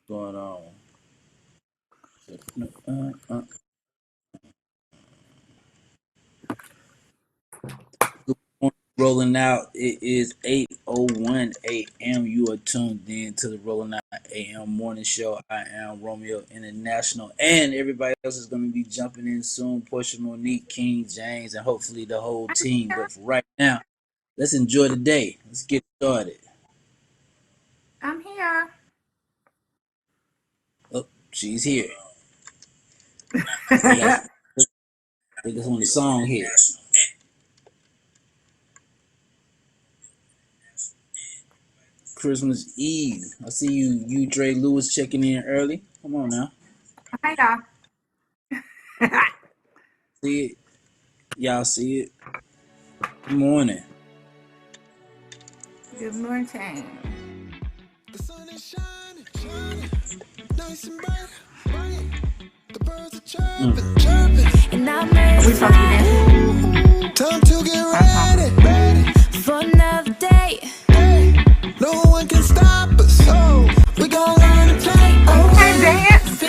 Going on. Uh, uh, Rolling out. It is 8:01 a.m. You are tuned in to the Rolling Out AM morning show. I am Romeo International, and everybody else is going to be jumping in soon. Portia, Monique, King, James, and hopefully the whole team. But for right now, let's enjoy the day. Let's get started. I'm here. Oh, she's here. They got they got on the song here. Christmas Eve. I see you, Dre Lewis, checking in early. Come on now. Hey, y'all. See it? Y'all see it? Good morning. Good morning. The sun is shining, nice and bright, bright. The birds are chirping, and I'm ready. We supposed to be dancing. Time to get ready for another day. Hey, no one can stop us. Oh, we gon' learn to play. You can't dance.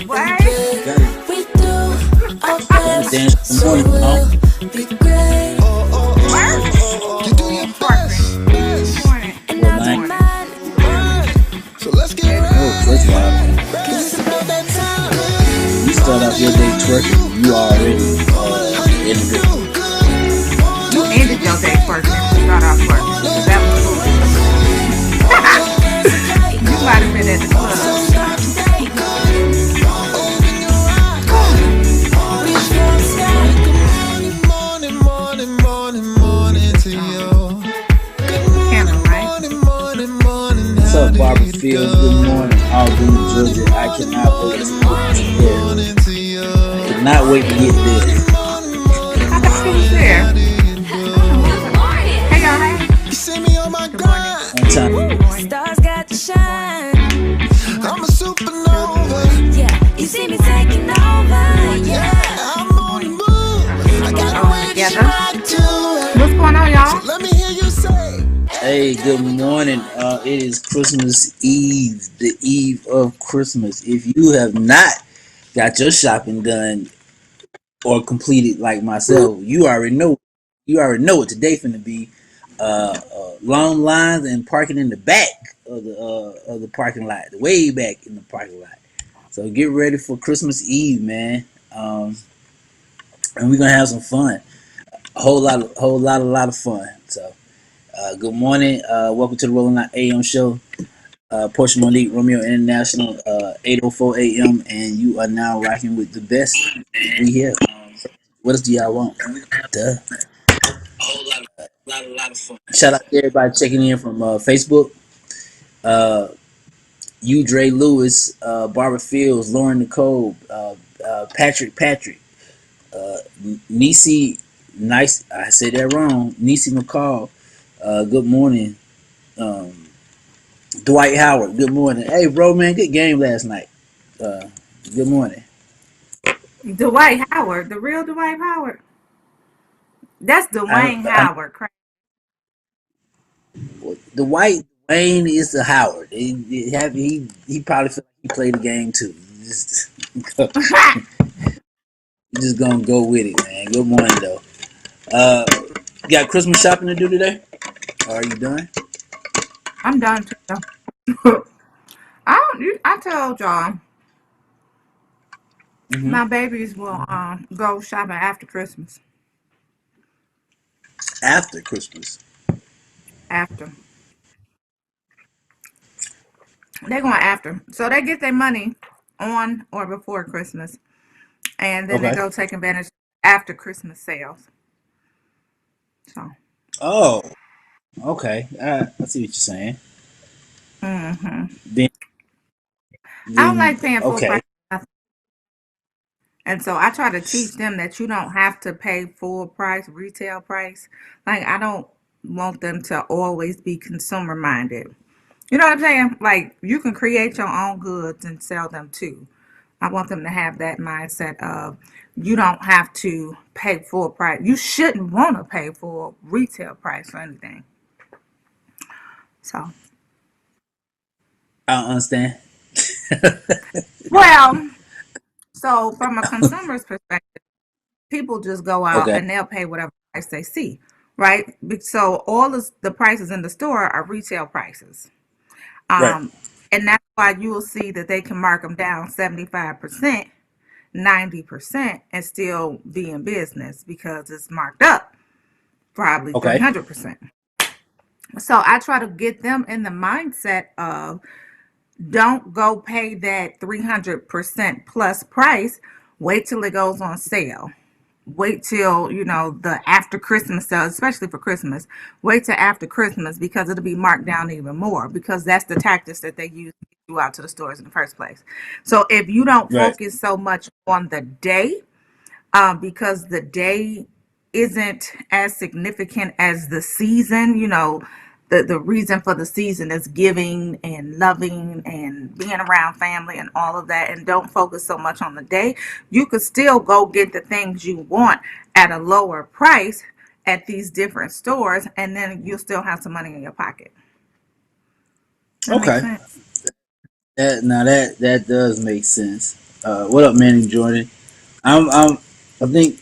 What? We do our Gotta dance best, in the so morning, we'll be great. What? You do your best, Good morning. and Well, I'll man. do mine. So let's get Oh, ready. first of all, It's about that time. you start off your day twerking. You already in a good. You ended your day first and start off first. That was cool. You might have been at the club. Cameron, right? What's up, Barbara Fields? Good morning, Albany, Georgia. I cannot wait to get there. Cannot wait to get there. I thought you was there. Hey, y'all. Hey. Good morning. On time. Good morning. Stars got to shine. I'm a supernova. Yeah, you see me taking over. Yeah, I'm on the move. I got a way to Together. shine too. What's going on, y'all? Let me hear you say. Hey, good morning. It is Christmas Eve, the eve of Christmas. If you have not got your shopping done or completed like myself, you already know. You already know what today finna be. Long lines and parking in the back of the parking lot, way back in the parking lot. So get ready for Christmas Eve, man. And we're gonna have some fun. A lot of fun. So, good morning. Welcome to the Rolling Out AM show. Portia Monique, Romeo International, 8:04 a.m. And you are now rocking with the best. We here. What else do y'all want? Duh. Lot of fun. Shout out to everybody checking in from Facebook. Uh, you, Dre Lewis, Barbara Fields, Lauren Nicole, Patrick, Nisi, nice. I said that wrong. Nisi McCall. Good morning. Um, Dwight Howard. Good morning. Hey, bro, man, good game last night. Uh, good morning. Dwight Howard, the real Dwight Howard. That's Dwayne I Howard. Dwight Wayne is the Howard. He probably feel like he played the game too. Just, just gonna go with it, man. Good morning though. Uh, you got Christmas shopping to do today? Are you done? I'm done too. I told y'all Hmm. my babies will go shopping after Christmas. After Christmas. After they're going after, so they get their money on or before Christmas, and then they Okay. go take advantage after Christmas sales. So, Oh, okay. I see what you're saying. hmm Then, I don't then like paying full okay. price, and so I try to teach them that you don't have to pay full price, retail price. Like I don't want them to always be consumer minded. You know what I'm saying? Like you can create your own goods and sell them too. I want them to have that mindset of you don't have to pay full price. You shouldn't want to pay full retail price for anything. So I don't understand. Well, so from a consumer's perspective, people just go out Okay. and they'll pay whatever price they see, right? So all the prices in the store are retail prices. Right. Um, and that's why you will see that they can mark them down 75%, 90%, and still be in business because it's marked up probably Okay. 300%. So I try to get them in the mindset of don't go pay that 300% plus price. Wait till it goes on sale. Wait till, the after Christmas sale, especially for Christmas. Wait till after Christmas because it'll be marked down even more because that's the tactics that they use to get you out to the stores in the first place. So if you don't Right. focus so much on the day, because the day isn't as significant as the season. The reason for the season is giving and loving and being around family and all of that. And don't focus so much on the day. You could still go get the things you want at a lower price at these different stores, and then you'll still have some money in your pocket. That makes Okay. sense. That does make sense. What up, Manny Jordan? I'm I think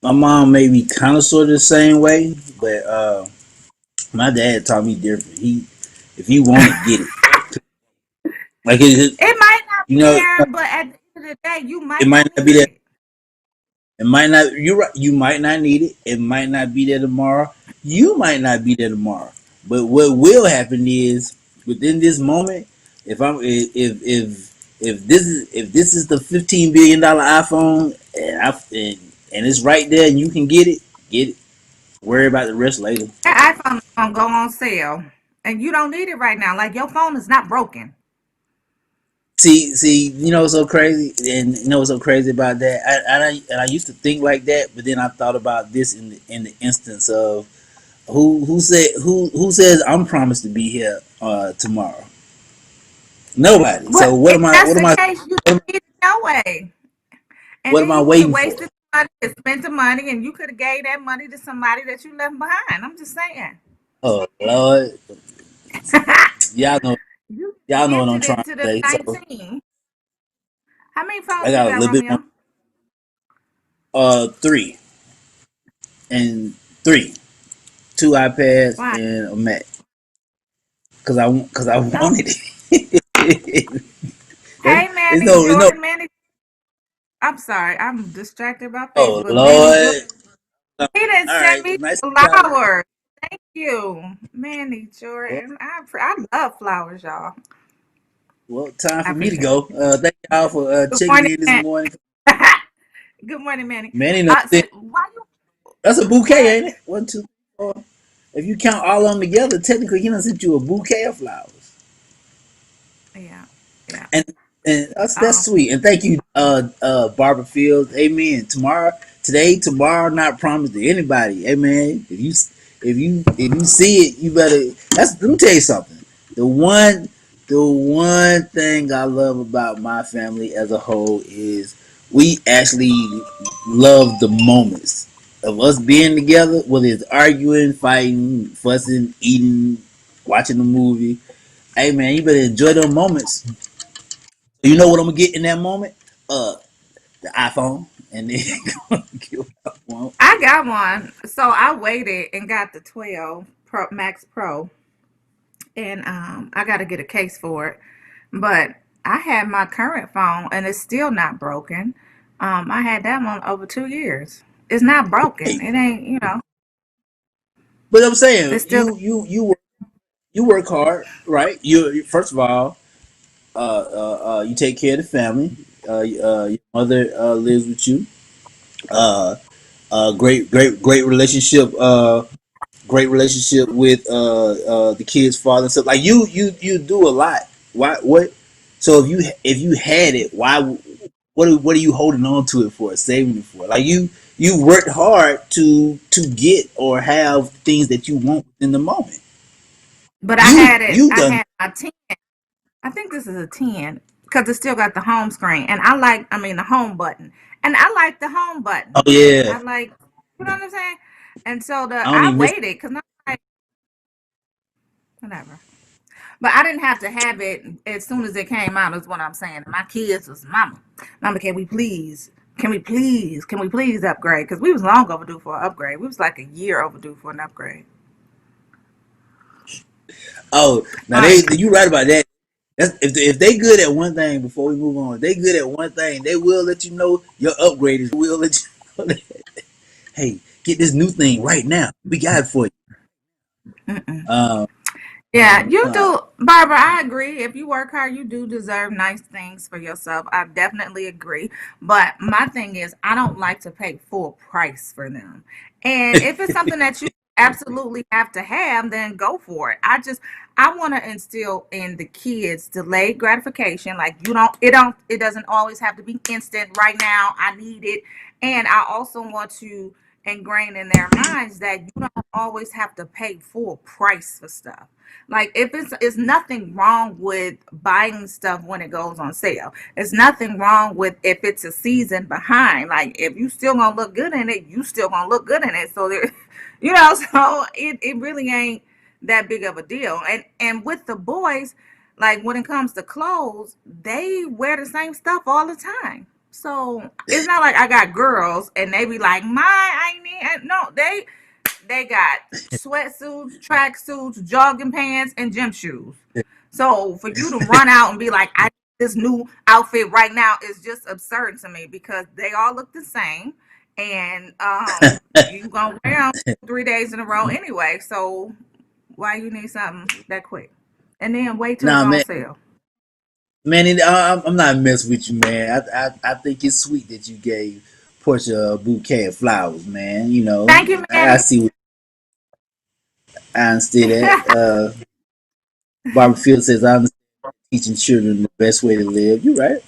my mom may be kind of sort of the same way, but my dad taught me different. If you want it, get it. Like It might not you be know, there, but at the end of the day, you it might might not not be need there. it. It might not. You're right. You might not need it. It might not be there tomorrow. You might not be there tomorrow. But what will happen is within this moment, if this is the $15 billion iPhone and it's right there and you can get it, get it. Worry about the rest later. That iPhone is gonna go on sale, and you don't need it right now. Like your phone is not broken. See, you know what's so crazy, and you know what's so crazy about that. I used to think like that, but then I thought about this in the instance of who says I'm promised to be here tomorrow. Nobody. What So if that's the case? You don't need it no way, and what am then I you would have waiting for? wasted money and spent the money, and you could have gave that money to somebody that you left behind. I'm just saying. Oh Lord, y'all know You y'all know what I'm emptied trying it to to the say. So 19. How many I phones you got a got, little bit more. Romeo? Three and three, two iPads Why? and a Mac because I Oh, wanted it. hey, It's Manny no, it's no. Jordan, Manny. I'm sorry, I'm distracted by Oh Facebook. Manny Jordan. Lord. All He didn't send right, me nice to meet y'all. flowers. Thank you, Manny Well, Jordan. I love flowers, y'all. well, time I for me to appreciate go. Thank y'all for it. Good checking morning, in this man. morning. Good morning, Manny. Manny knows So it. why you That's a bouquet, what? ain't it? One, two, four. If you count all of them together, technically he done sent you a bouquet of flowers. Yeah, yeah. And that's Um, sweet. And thank you, Barbara Fields. Amen. Tomorrow, not promised to anybody. Amen. If you see it, you better. Let me tell you something. The one the one thing I love about my family as a whole is we actually love the moments of us being together, whether it's arguing, fighting, fussing, eating, watching a movie. Hey man, you better enjoy those moments. You know what I'm gonna get in that moment? The iPhone, and then get what I want. I got one. So I waited and got the 12 Pro Max Pro, and I got to get a case for it. But I had my current phone, and it's still not broken. I had that one over 2 years. It's not broken. Hey, It ain't. but I'm saying It's still. you work hard, right? First of all, you take care of the family. Your mother lives with you. Uh, great relationship. Great relationship with the kid's father and stuff. Like you do a lot. Why what? So if you had it, why? What are you holding on to it for? Saving it for? Like you worked hard to get or have things that you want in the moment. But I You had it. you I done. had my 10. I think this is a 10 because it still got the home screen, and I like. I mean, the home button, and I like the home Oh button. yeah. I like. You know what I'm saying? And so I don't I even miss. waited because I'm like, whatever. But I didn't have to have it as soon as it came out. Is what I'm saying. My kids was, mama, can we please upgrade? Because we was long overdue for an upgrade. We was like a year overdue for an upgrade. Oh, now Like, you right about that. That's, if they good at one thing before we move on, if they good at one thing, they will let you know your upgrade is. Will let you know that, hey, get this new thing right now. We got it for you. mm-mm. Um, Yeah, you uh, do, Barbara. I agree. If you work hard, you do deserve nice things for yourself. I definitely agree. But my thing is, I don't like to pay full price for them. And if it's something that you absolutely have to have, then go for it. I want to instill in the kids delayed gratification. Like it doesn't always have to be instant right now. I need it. And I also want to ingrain in their minds that you don't always have to pay full price for stuff. Like if it's nothing wrong with buying stuff when it goes on sale. It's nothing wrong with if it's a season behind. Like if you still gonna look good in it, you still gonna look good in it. So there, so it really ain't that big of a deal. And with the boys, like when it comes to clothes, they wear the same stuff all the time. So it's not like I got girls and they be like, my I need no, they got sweatsuits, track suits, jogging pants, and gym shoes. So for you to run out and be like, I need this new outfit right now is just absurd to me because they all look the same. And you gonna wear them 3 days in a row anyway. So why you need something that quick? And then wait till it's nah, on man, sale. I'm not messing with you, man. I think it's sweet that you gave Portia a bouquet of flowers, man. You know, Thank you, I Manny. see. I understand that. Barbara Field says I'm teaching children the best way to live. You're right.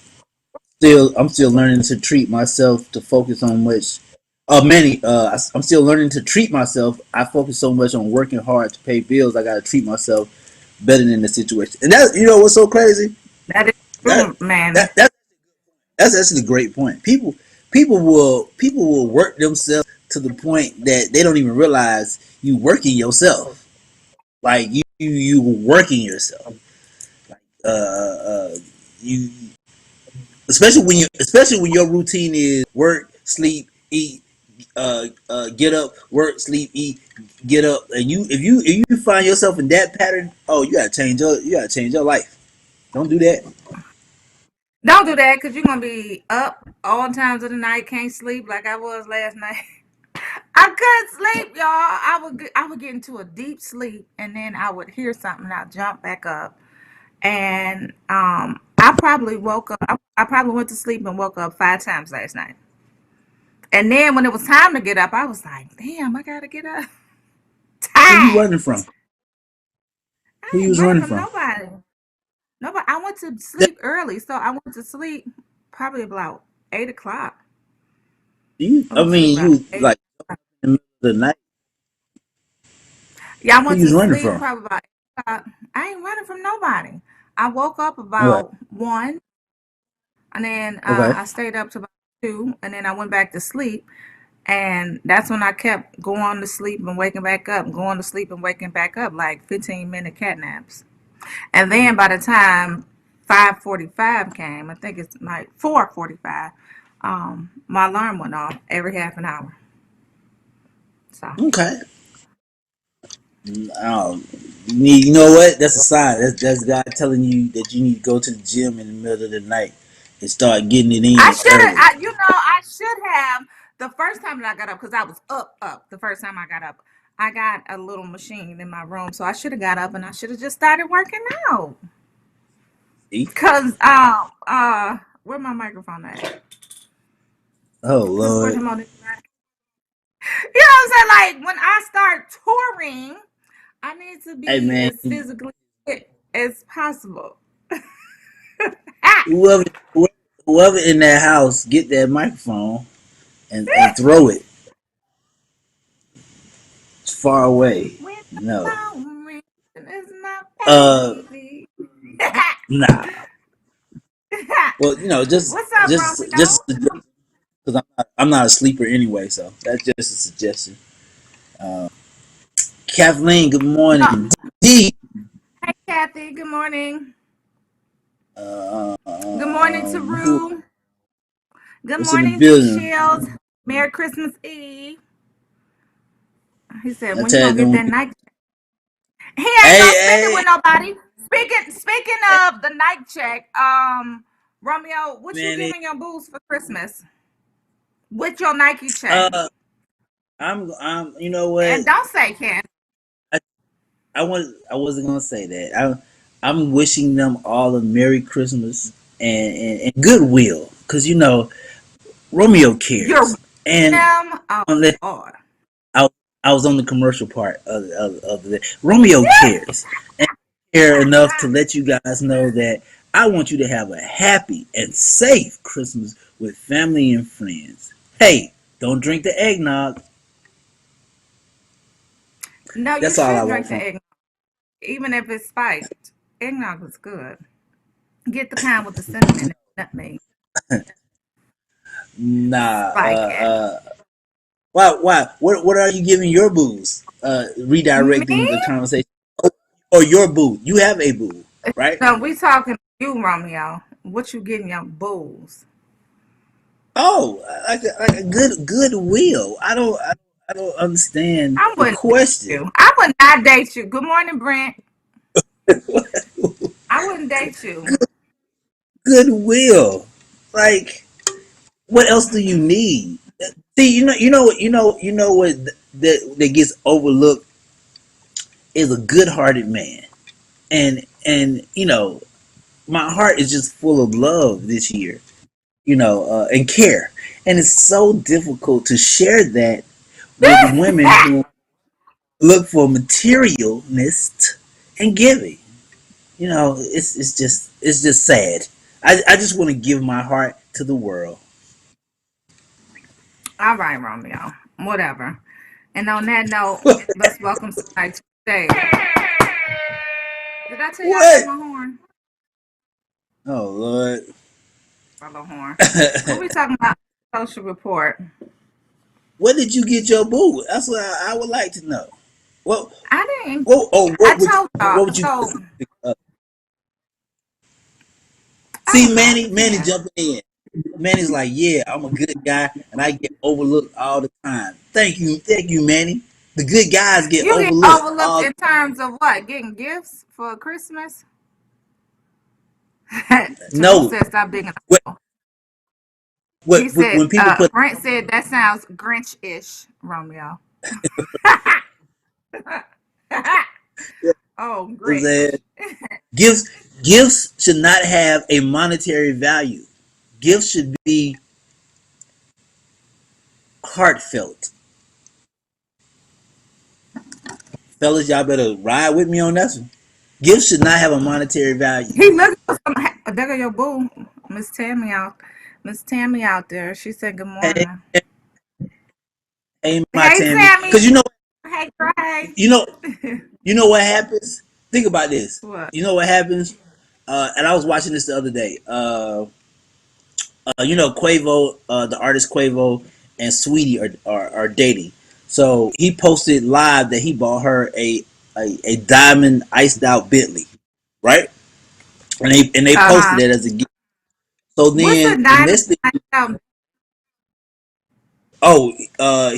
I'm still learning to treat myself to focus on which many I'm still learning to treat myself. I focus so much on working hard to pay bills. I got to treat myself better than the situation. And that what's so crazy? That is That true, Manny. that that's actually a great point. People will work themselves to the point that they don't even realize you working yourself. Like you working yourself. Uh, you especially when your routine is work, sleep, eat, get up, work, sleep, eat, get up, and if you find yourself in that pattern, oh, you gotta change your life. Don't do that. Don't do that because you're gonna be up all times of the night, can't sleep like I was last night. I couldn't sleep, y'all. I would get into a deep sleep, and then I would hear something, and I'd jump back up, and I probably woke up. I probably went to sleep and woke up 5 times last night. And then when it was time to get up, I was like, "Damn, I gotta get up." Who you Tired. running from? Who I you ain't was running running from from? nobody. Nobody. I went to That, sleep early, so I went to sleep probably about 8 o'clock. I I went to sleep mean, about you eight. like in the middle of the night. Yeah, I Who went you was to running sleep from? probably about 8 o'clock. I ain't running from nobody. I woke up Okay, about 1, and then okay, I stayed up to about 2, and then I went back to sleep. And that's when I kept going to sleep and waking back up, going to sleep and waking back up, like 15-minute cat naps. And then by the time 5:45 came, I think it's like 4:45, my alarm went off every half an hour. So okay. Um, you know what? That's a sign. That's God telling you that you need to go to the gym in the middle of the night and start getting it I in should have, early. I should have the first time that I got up because I was up. The first time I got up, I got a little machine in my room, so I should have got up and I should have just started working out. See? Cause where my microphone at? Oh Cause where Lord. him on this? You know what I'm saying? Like when I start touring, I need to Hey be man, as physically fit as possible. Ah, whoever whoever in that house, get that microphone and throw it far away. when the No. phone rings, it's my Uh, baby. nah. Well, What's up, Romeo? just because I'm not a sleeper anyway, so that's just a suggestion. Kathleen, good No, morning. D, Hey, Kathy. Good morning. Good morning to Who Rue. Good was in the morning to building? Shields. Merry Christmas Eve. He said, I when you tell you, gonna get them, that night? He ain't gonna spend it hey, with nobody. Speaking hey, of the night check, Romeo, what you man, giving your booze for Christmas with your Nike check? uh, you know what? And don't say Ken. I, I wasn't gonna say that. I'm wishing them all a Merry Christmas and goodwill, cause Romeo You're cares, and them. Oh unless Lord. I, I was on the commercial part of the Romeo cares, and care enough to let you guys know that I want you to have a happy and safe Christmas with family and friends. Hey, don't drink the eggnog. No, you That's all I should want drink the from. eggnog, even if it's spiked. Eggnog is good. Get the kind with the cinnamon and nutmeg. Nah. Spike it. Why? Why? What are you giving your booze? Me? Redirecting the conversation. Or your boo. You have a boo, right? No, we talking to you, Romeo. What you getting your booze? Oh, like a goodwill. I don't understand I the wouldn't date question. you. I would not date you. Good morning, Brent. I wouldn't date you. Goodwill. Like, what else do you Mm-mm. need? See, what that gets overlooked is a good-hearted man, and my heart is just full of love this year, and care, and it's so difficult to share that with women who look for materialness and giving. It's just sad. I just want to give my heart to the world. All right, Romeo. Whatever. And on that note, let's welcome somebody to the stage. Did I tell you I got What? my horn? Oh Lord. My little horn. What we talking about? Social report. Where did you get your boo? That's what I would like to know. What? I didn't. I What would told y'all. you? So I See, don't know. Manny Ken. jumping in. Manny's like, yeah, I'm a good guy, and I get overlooked all the time. Thank you, Manny. The good guys get You get overlooked overlooked all. in terms of what? Getting gifts for Christmas? Tanu No, said stop digging a what, hole. He said, when people put Brent said that sounds Grinch-ish, Romeo. Oh, that Grinch. gifts gifts should not have a monetary value. Gifts should be heartfelt. Fellas, y'all better ride with me on that one. Gifts should not have a monetary value. He looked for some. There go your boo, Miss Tammy out. Miss Tammy out there. She said good Hey, morning. hey, my Hey, Tammy, because Tammy. Hey, Gray. you know, what happens. Think about this. What? You know what happens. And I was watching this the other day. Quavo, the artist Quavo and Sweetie are dating. So he posted live that he bought her a diamond iced out Bentley, right? And they Uh posted huh. it as a gift. So What's a then the diamond? next thing,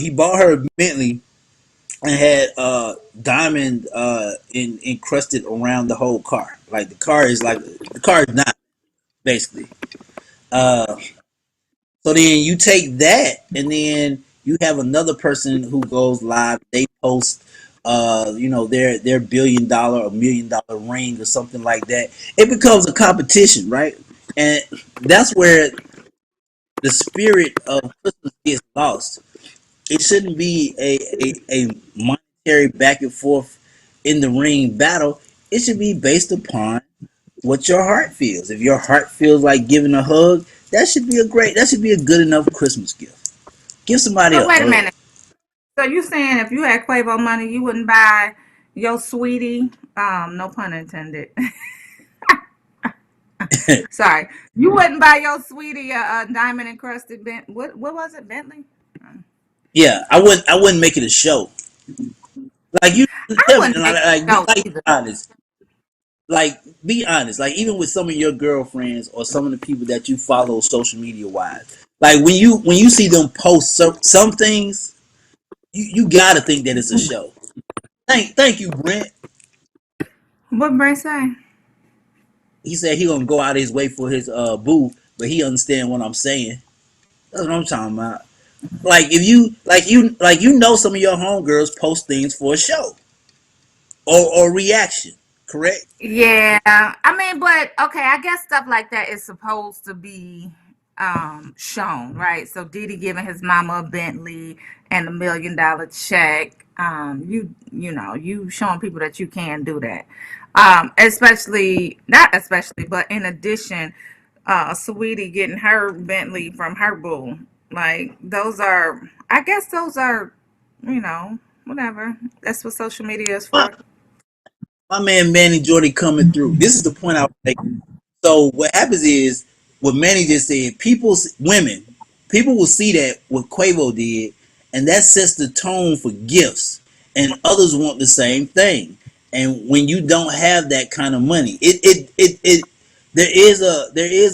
he bought her a Bentley and had diamond encrusted around the whole car. Like the car is not basically. Uh, So then you take that, and then you have another person who goes live. They post, their $1 billion or $1 million ring or something like that. It becomes a competition, right? And that's where the spirit of Christmas gets lost. It shouldn't be a monetary back and forth in the ring battle. It should be based upon what your heart feels. If your heart feels like giving a hug, that should be a good enough Christmas gift. Give somebody So a wait a hug. minute. So you saying if you had Quavo money, you wouldn't buy your sweetie? No pun intended. Sorry, you wouldn't buy your sweetie a diamond encrusted Bent. What was it, Bentley? Yeah, I wouldn't make it a show. Like you I tell me, wouldn't make like be no like either. honest. like, be honest. Like, even with some of your girlfriends or some of the people that you follow social media wise, like when you see them post some things, you gotta think that it's a show. Thank you, Brent. What Brent say? He said he gonna go out of his way for his boo, but he understand what I'm saying. That's what I'm talking about. Like, if you know some of your homegirls post things for a show or reaction, correct? Yeah, I mean, but okay, I guess stuff like that is supposed to be shown, right? So Diddy giving his mama a Bentley and $1 million check. You showing people that you can do that. Especially not especially, but in addition, Sweetie getting her Bentley from her boo. Like those are, I guess those are, whatever. That's what social media is My, for. my man Manny Jordan coming through. This is the point I was making. So what happens is what Manny just said. People will see that what Quavo did, and that sets the tone for gifts, and others want the same thing. And when you don't have that kind of money, there is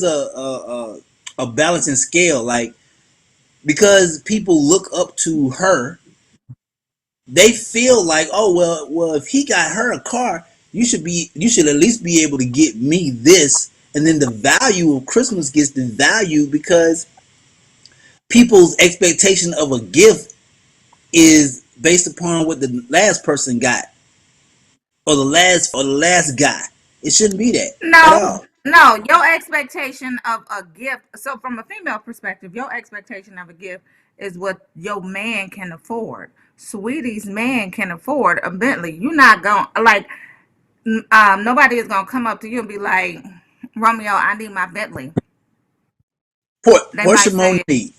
a balancing scale, like, because people look up to her, they feel like, oh, well, if he got her a car, you should at least be able to get me this. And then the value of Christmas gets devalued because people's expectation of a gift is based upon what the last person got, or the last guy. It shouldn't be that at No, all. no, your expectation of a gift. So, from a female perspective, your expectation of a gift is what your man can afford. Sweetie's man can afford a Bentley. You're not going to, like, nobody is going to come up to you and be like, Romeo, I need my Bentley. They Portia might say, Monique,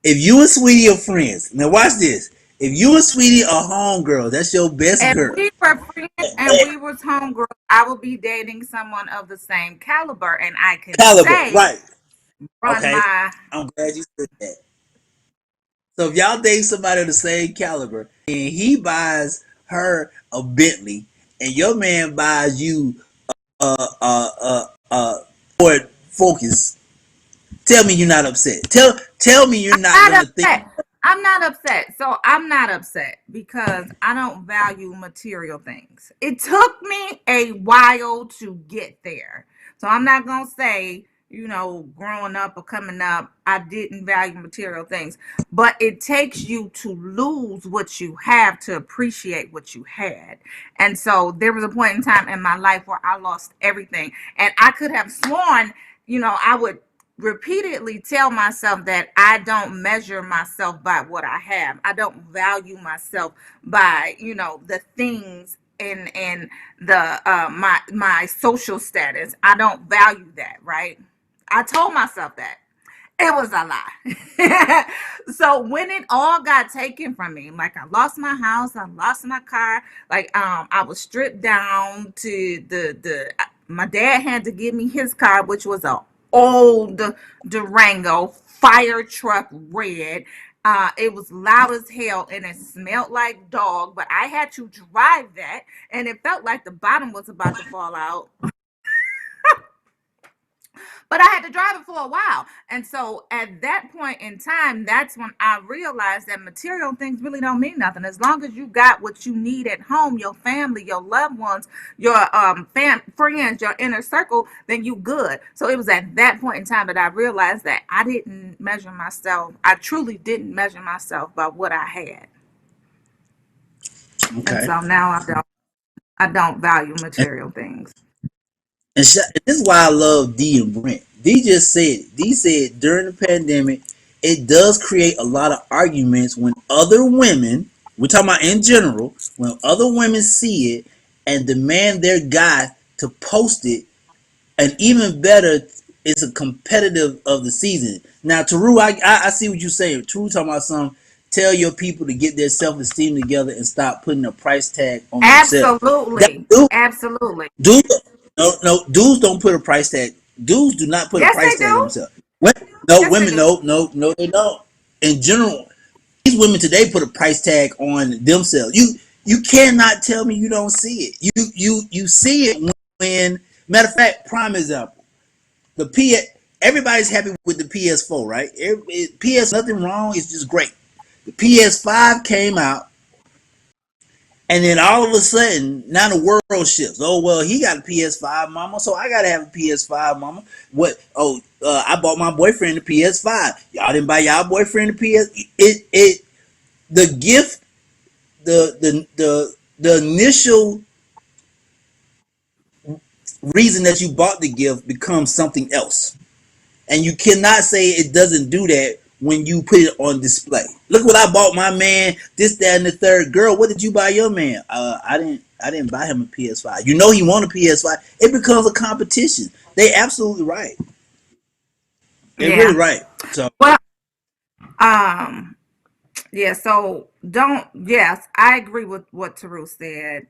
if you and Sweetie are friends, now watch this. If you and Sweetie are homegirls, that's your best if girl. we were friends and we was homegirls, I would be dating someone of the same caliber, and I can Caliber, say, right? run Okay, my. I'm glad you said that. So if y'all date somebody of the same caliber and he buys her a Bentley and your man buys you Ford Focus, tell me you're not upset. Tell me you're not Not gonna think. upset. I'm not upset. So I'm not upset because I don't value material things. It took me a while to get there. So I'm not going to say, growing up or coming up, I didn't value material things. But it takes you to lose what you have to appreciate what you had. And so there was a point in time in my life where I lost everything. And I could have sworn, I would repeatedly tell myself that I don't measure myself by what I have. I don't value myself by, the things and the my social status. I don't value that, right? I told myself that. It was a lie. So when it all got taken from me, like I lost my house, I lost my car, like I was stripped down to the my dad had to give me his car, which was a old Durango fire truck red. It was loud as hell and it smelled like dog, but I had to drive that and it felt like the bottom was about to fall out, but I had to drive it for a while. And so at that point in time, that's when I realized that material things really don't mean nothing. As long as you got what you need at home, your family, your loved ones, your friends, your inner circle, then you good. So it was at that point in time that I realized that I didn't measure myself. I truly didn't measure myself by what I had. And Okay. so now I don't value material things. This is why I love D and Brent. D just said it. D said during the pandemic, it does create a lot of arguments when other women, we're talking about in general, when other women see it and demand their guy to post it. And even better, it's a competitive of the season. Now, Taru, I see what you're saying. Taru talking about some. Tell your people to get their self esteem together and stop putting a price tag on themselves. That Absolutely. dude, Absolutely. dudes, no, dudes don't put a price tag. Dudes do not put a Yes, price they tag on do. themselves. No, Yes, they women, do. no, they don't. In general, these women today put a price tag on themselves. You cannot tell me you don't see it. You see it when matter of fact, prime example. The P everybody's happy with the PS4, right? PS nothing wrong, it's just great. The PS5 came out, and then all of a sudden, now the world shifts. Oh well, he got a PS5, mama, so I gotta have a PS5, mama. What? Oh, I bought my boyfriend a PS5. Y'all didn't buy y'all boyfriend a PS. It the gift, the initial reason that you bought the gift becomes something else, and you cannot say it doesn't do that when you put it on display. Look what I bought my man. This, that, and the third. Girl, what did you buy your man? I didn't buy him a PS5. You know he want a PS5. It becomes a competition. They absolutely right. They're really Yeah. right. So Well, um, yeah, so don't, yes, I agree with what Taru said.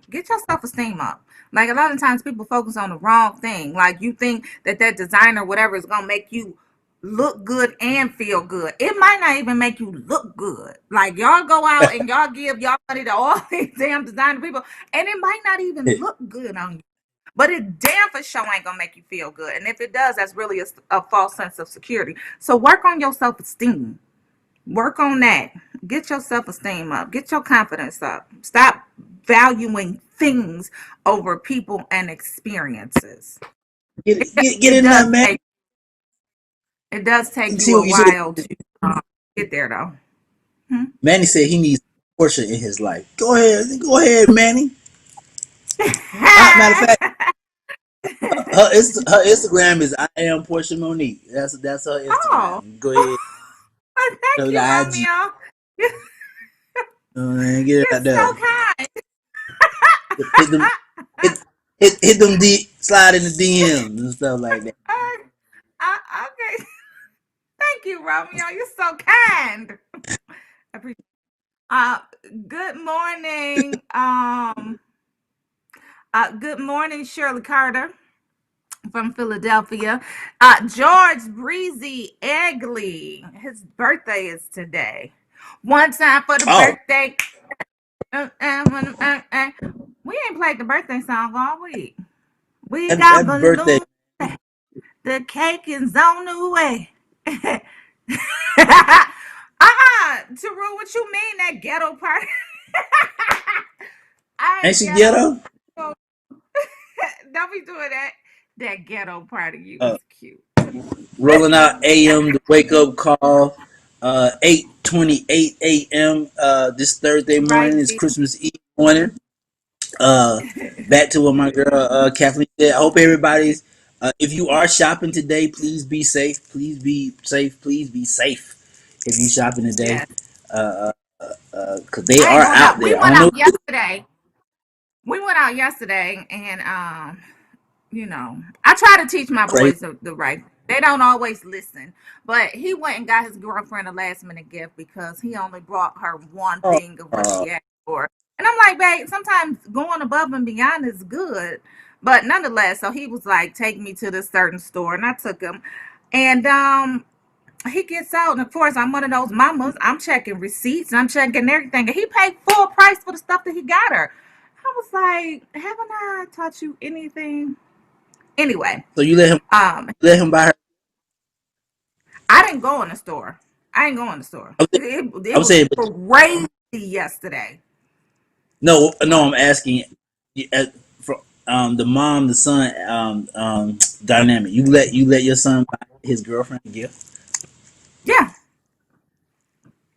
Get your self-esteem up. Like a lot of times people focus on the wrong thing. Like you think that that designer, whatever, is gonna make you look good and feel good. It might not even make you look good. Like y'all go out and y'all give y'all money to all these damn designer people, and it might not even look good on you. But it damn for sure ain't gonna make you feel good. And if it does, that's really a false sense of security. So work on your self-esteem. Work on that. Get your self-esteem up. Get your confidence up. Stop valuing things over people and experiences. get It in does there, man. take it does take See you a what you said. while to get there though. Hmm? Manny said he needs Portia in his life. Go ahead, Manny. Matter of fact, her Instagram is I am Portia Monique. That's her Oh, Instagram. Go ahead. thank So the you, IG. Romeo. Get it You're out there. so kind. Hit them. Hit, hit them. Slide in the DMs and stuff like that. Okay. Thank you, Romeo. You're so kind. I appreciate. Uh, good morning. Good morning, Shirley Carter from Philadelphia. George Breezy Egley. His birthday is today. One time for the Oh, birthday. We ain't played the birthday song all week. We got happy birthday. balloons. The cake is on the way. Teru, what you mean that ghetto party? I Ain't ain't she ghetto. ghetto? Don't be doing that. That ghetto part of you Uh, is cute. rolling out AM the wake up call. 8:28 a.m. This Thursday morning Right, is baby. Christmas Eve morning. Uh, back to what my girl Kathleen said. I hope everybody's. If you are shopping today, please be safe. Please be safe. Please be safe. If you shopping today, Yes. uh, cause they I ain't are going out out. We there. I went don't know. out yesterday. We went out yesterday and I try to teach my Crazy. boys the right. They don't always listen. But he went and got his girlfriend a last minute gift because he only brought her one Oh, thing of what she asked for. And I'm like, babe, sometimes going above and beyond is good. But nonetheless, so he was like, take me to this certain store. And I took him. And he gets out, and of course, I'm one of those mamas. I'm checking receipts, and I'm checking everything, and he paid full price for the stuff that he got her. I was like, haven't I taught you anything? Anyway, so um, let him buy her. I didn't go in the store. I ain't go in the store. I It was was saying, but crazy yesterday. no, What? I'm asking. uh, For the mom, the son, dynamic. You let your son buy his girlfriend a gift. Yeah,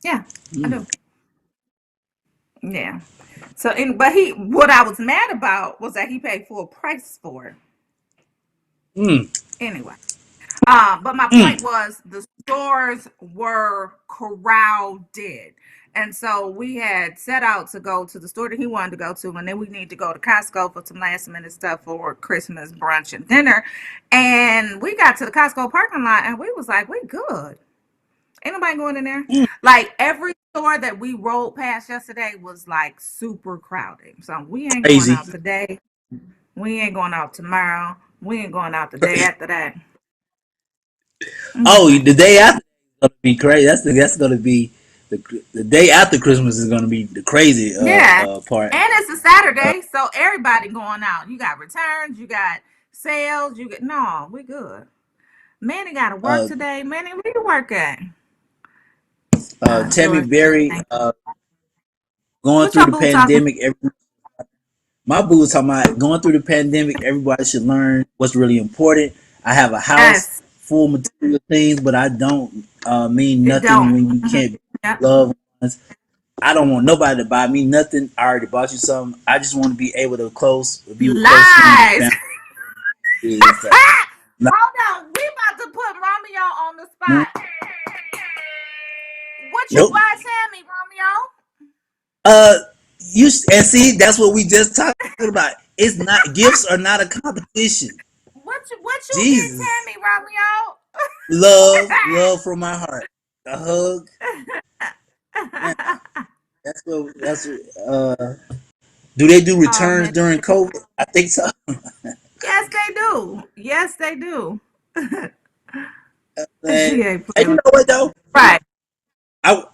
yeah, I Mm. do. Yeah. So, but what I was mad about was that he paid full price for it. Mm. Anyway. But my point Mm. was the stores were crowded. And so we had set out to go to the store that he wanted to go to, and then we need to go to Costco for some last minute stuff for Christmas brunch and dinner. And we got to the Costco parking lot and we was like, we good. Ain't nobody going in there. Mm. Like every store that we rolled past yesterday was like super crowded. So we ain't going Crazy. out today. We ain't going out tomorrow. We ain't going out the day after that. I'm just Oh, saying. the day after is gonna be crazy. That's gonna be. the day after Christmas is gonna be the crazy Yeah. part. And it's a Saturday, so everybody going out. You got returns, you got sales, you get no, we good. Manny gotta work Uh, today. Manny, where you work at? Tammy George. Berry going What through your the boo talking? pandemic. My boo was talking about going through the pandemic. Everybody should learn what's really important. I have a house Yes, full of material things, but I don't mean it nothing don't. when you Mhm. can't Yep. love ones. I don't want nobody to buy me nothing. I already bought you something. I just want to be able to be with close friends and Lies. family. Is like, Hold on, we about to put Romeo on the mm, spot. What you nope. buy Tammy, Romeo? Uh, and see that's what we just talking about. It's not gifts are not a competition. What you get Jesus, Tammy, Romeo? love from my heart. A hug. Yeah, that's what. Do they do Oh returns man. during COVID? I think so. Yes, they do. Yes, they do. Man, She ain't and playing you with know what though? right.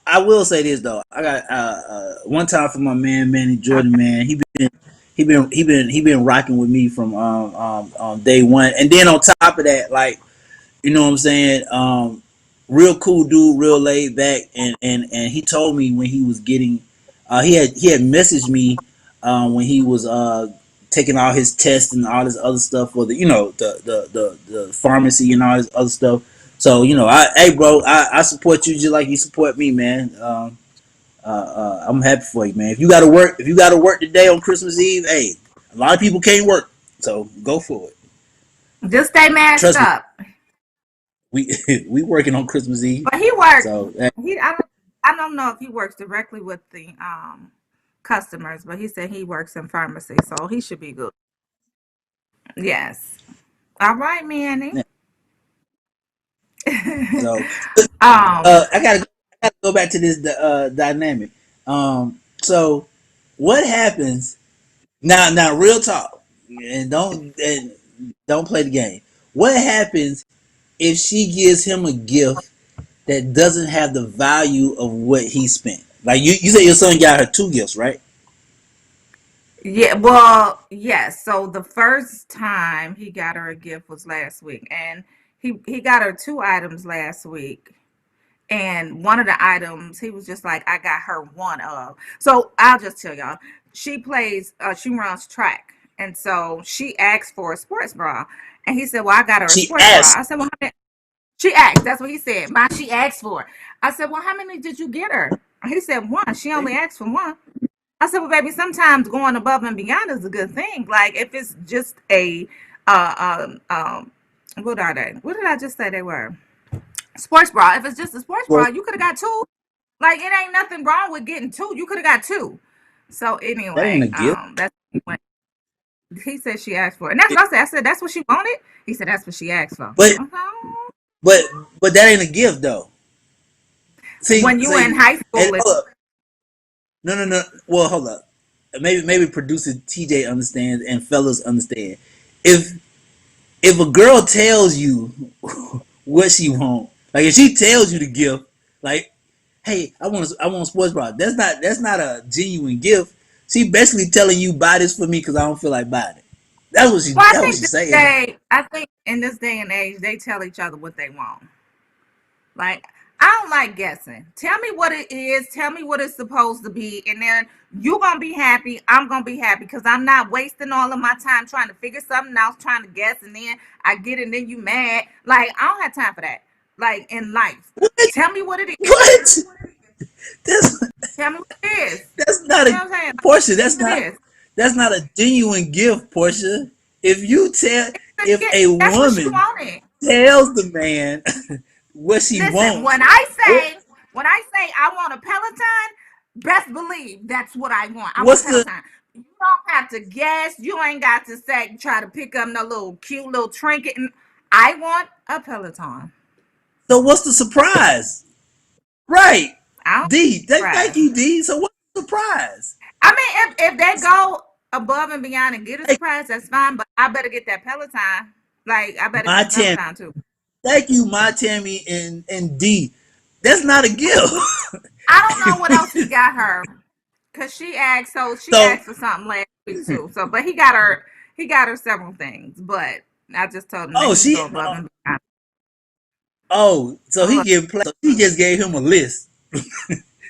I will say this though. I got one time for my man Manny Jordan. Man, he been rocking with me from day one. And then on top of that, like you know what I'm saying, real cool dude, real laid back, and he told me when he was getting, he had messaged me when he was taking all his tests and all this other stuff for the the pharmacy and all this other stuff. So hey bro, I support you just like you support me, man. I'm happy for you, man. If you gotta work today on Christmas Eve, hey, a lot of people can't work, so go for it. Just stay masked Trust me, up. we we working on Christmas Eve, But he works. so I don't know if he works directly with the customers, but he said he works in pharmacy, so he should be good. Yes. All right, Manny. yeah. So um, I gotta go back to this dynamic. So what happens now? Now, real talk, and don't play the game. What happens if she gives him a gift that doesn't have the value of what he spent? Like you said, your son got her two gifts, right? yeah, well, yes. So the first time he got her a gift was last week, and he got her two items last week. And one of the items, he was just like, I got her one of. So I'll just tell y'all, she runs track, and so she asked for a sports bra, and he said, well, I got her a She sports bra. asked. I said, well, she asked. That's what he said. She asked for. I said, well, how many did you get her? He said one. She only asked for one. I said, well, baby, sometimes going above and beyond is a good thing. Like if it's just a, what are they? What did I just say they were? Sports bra. If it's just a sports bra, Well, you could have got two. Like it ain't nothing wrong with getting two. You could have got two. So that ain't a anyway, gift. that's when he said she asked for it. And that's what I said. I said that's what she wanted. He said that's what she asked for. But Uh-huh. but but that ain't a gift though. When you in See, high and school, hold up. No. Well, hold up. Maybe producer TJ understands and fellas understand. If if a girl tells you what she want, like if she tells you the gift, like, hey, I want a sports bra. That's not a genuine gift. She basically telling you buy this for me because I don't feel like buying it. That's what she well, that's what she's saying. I think in this day and age, they tell each other what they want. Like, I don't like guessing. Tell me what it is. Tell me what it's supposed to be. And then you're going to be happy. I'm going to be happy because I'm not wasting all of my time trying to figure something out, trying to guess. And then I get it and then you mad. Like, I don't have time for that. Like, in life. What? Tell me what it is. What? That's Tell me what it is. that's not You a know what I'm saying? Portia. Like, what it is. That's not a genuine gift, Portia. If you tell if a That's what she woman wanted. tells the man what she Listen, wants, what when I say I want a Peloton, best believe that's what I want. I want a what's the Peloton. You don't have to guess. You ain't got to say try to pick up no little cute little trinket. I want a Peloton. so what's the surprise? Right. I don't Thank surprise. you, D. So what's the surprise? I mean, if they go above and beyond and get a Hey, surprise, that's fine. But I better get that Peloton. Like I better get my the Tammy. Peloton too. Thank you, my Tammy and D. That's not a gift. I don't know what else he got her. Cause she asked, so she So, asked for something last week too. So, but he got her several things. But I just told him that oh, he can she, go above and beyond. so he getting play. So she just gave him a list.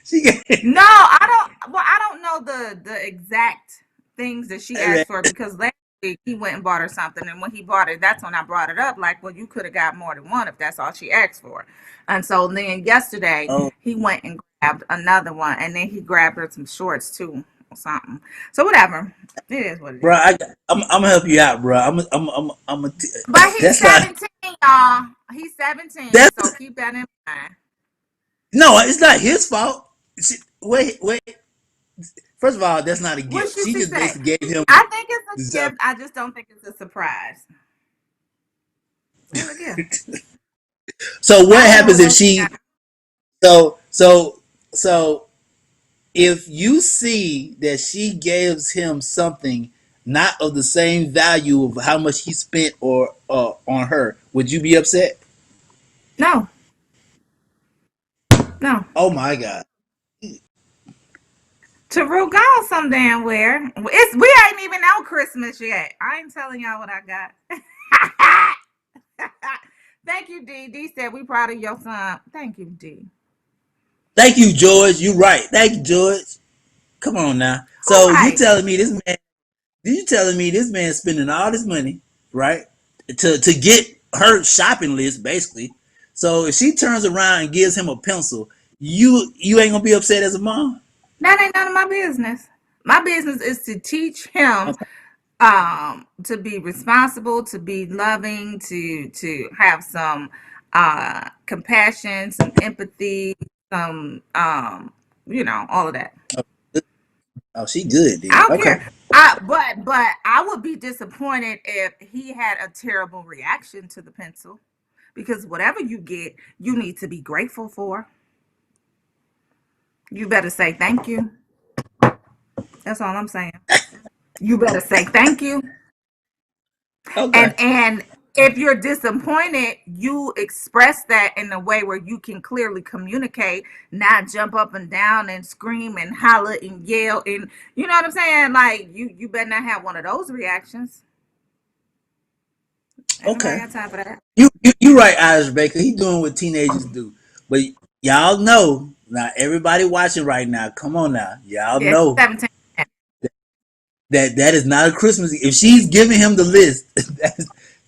She gave. No, I don't. Well, I don't know the exact things that she asked for because last week he went and bought her something, and when he bought it, that's when I brought it up. Like, well, you could have got more than one if that's all she asked for. And so then yesterday Oh, he went and grabbed another one, and then he grabbed her some shorts too or something. So whatever, it is what it bro, is. I'm gonna help you out, bro. But he's That's not 17, y'all. He's 17, so that's keep that in mind. no, it's not his fault. Wait. First of all, that's not a What gift. should She she just say? basically gave him I think it's a the gift. I just don't think it's a surprise. It's a gift. So what I don't know happens what if else you she? got. So so so if you see that she gives him something not of the same value of how much he spent or on her, would you be upset? No, no. Oh my god. To go some damn where. We ain't even on Christmas yet. I ain't telling y'all what I got. Thank you, D. D said we proud of your son. Thank you, D. Thank you, George. You right. Thank you, George. Come on now. Who So you right? telling me this man? You telling me this man spending all this money, right, to get her shopping list basically? So if she turns around and gives him a pencil, you ain't gonna be upset as a mom. That ain't none of my business. My business is to teach him Okay. to be responsible, to be loving, to have some compassion, some empathy, some all of that. Oh, she good I then. don't Okay. care. But I would be disappointed if he had a terrible reaction to the pencil, because whatever you get, you need to be grateful for. You better say thank you. That's all I'm saying. You better say thank you. Okay. And if you're disappointed, you express that in a way where you can clearly communicate, not jump up and down and scream and holler and yell, and you know what I'm saying? Like you better not have one of those reactions. Ain't nobody Okay. got time for that. You right, Irish Baker. He doing what teenagers do, but y'all know now. Everybody watching right now. Come on now, y'all Yeah, he's know 17. that is not a Christmas. If she's giving him the list,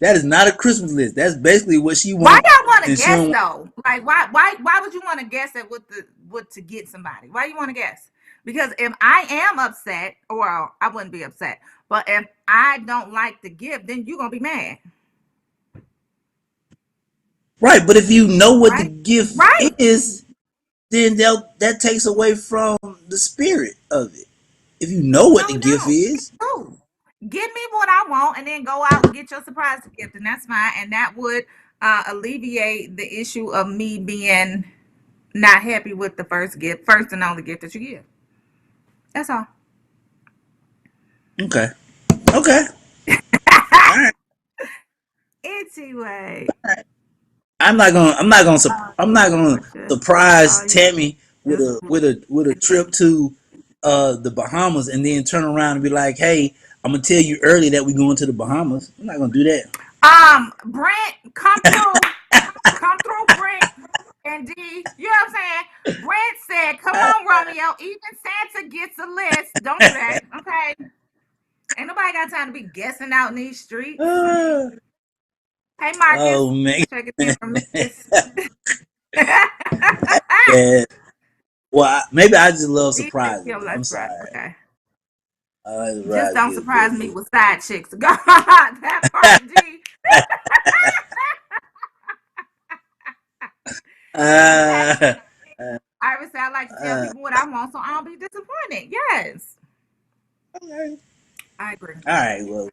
that is not a Christmas list. That's basically what she Why wants, y'all want to and she guess don't. though? Like why would you want to guess at what to get somebody? Why you want to guess? Because if I am upset, or I wouldn't be upset, but if I don't like the gift, then you're gonna be mad, Right, but if you know what the right? gift Right. is, then that takes away from the spirit of it. If you know No, what the gift no. is, Ooh. Give me what I want and then go out and get your surprise gift, and that's fine. And that would alleviate the issue of me being not happy with the first and only gift that you give. That's all. okay, okay, all right. Anyway. I'm not gonna Gorgeous. surprise Oh, you Tammy with just a trip to the Bahamas and then turn around and be like, hey, I'm gonna tell you early that we're going to the Bahamas. I'm not gonna do that. Brent, come through. Come through, Brent and D. You know what I'm saying? Brent said, come on, Romeo. Even Santa gets a list. Don't do that. Okay. Ain't nobody got time to be guessing out in these streets. Hey, Marcus. Oh man. Checking in from Memphis. Yeah. Well, maybe I just love D said, surprises. kill I'm that surprise. sorry. Okay. I like Just surprise don't good, good, surprise me good. with side chicks. God, that part, D. That Uh, I would say I like to tell uh, people what I want so I don't be disappointed. Yes. all I agree. right. Well,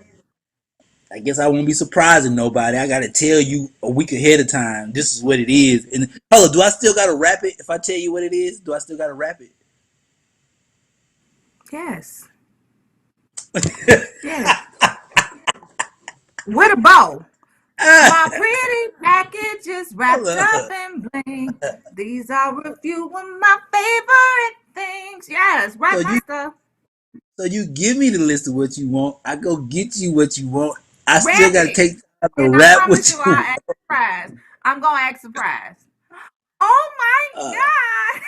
I guess I won't be surprising nobody. I gotta tell you a week ahead of time. This is what it is. And hold on, do I still gotta wrap it? If I tell you what it is, do I still gotta wrap Yes. it? Yes. With a bow. My pretty package is Hold wrapped up up. in bling. These are a few of my favorite things. Yes, So wrap my you stuff. so you give me the list of what you want. I go get you what you want. I still gotta Ready. take time to And I wrap promise what you, you I'll act surprised. I'm going to act surprised. Oh my want. God.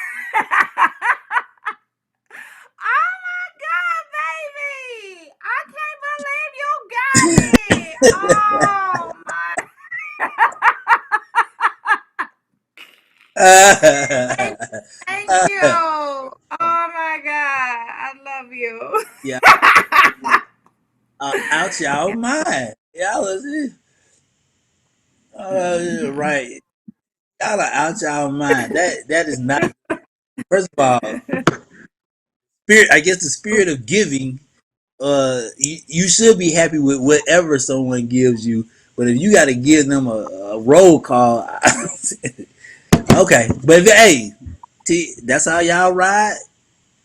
Oh my God, baby. I can't believe you got it. Oh my. Thank, thank you. Oh my God. I love you. Yeah, out y'all mind. Y'all was right. Y'all are out y'all mind. That is not. First of all, spirit. I guess the spirit of giving. You should be happy with whatever someone gives you. But if you got to give them a roll call, okay. But if, hey, that's how y'all ride.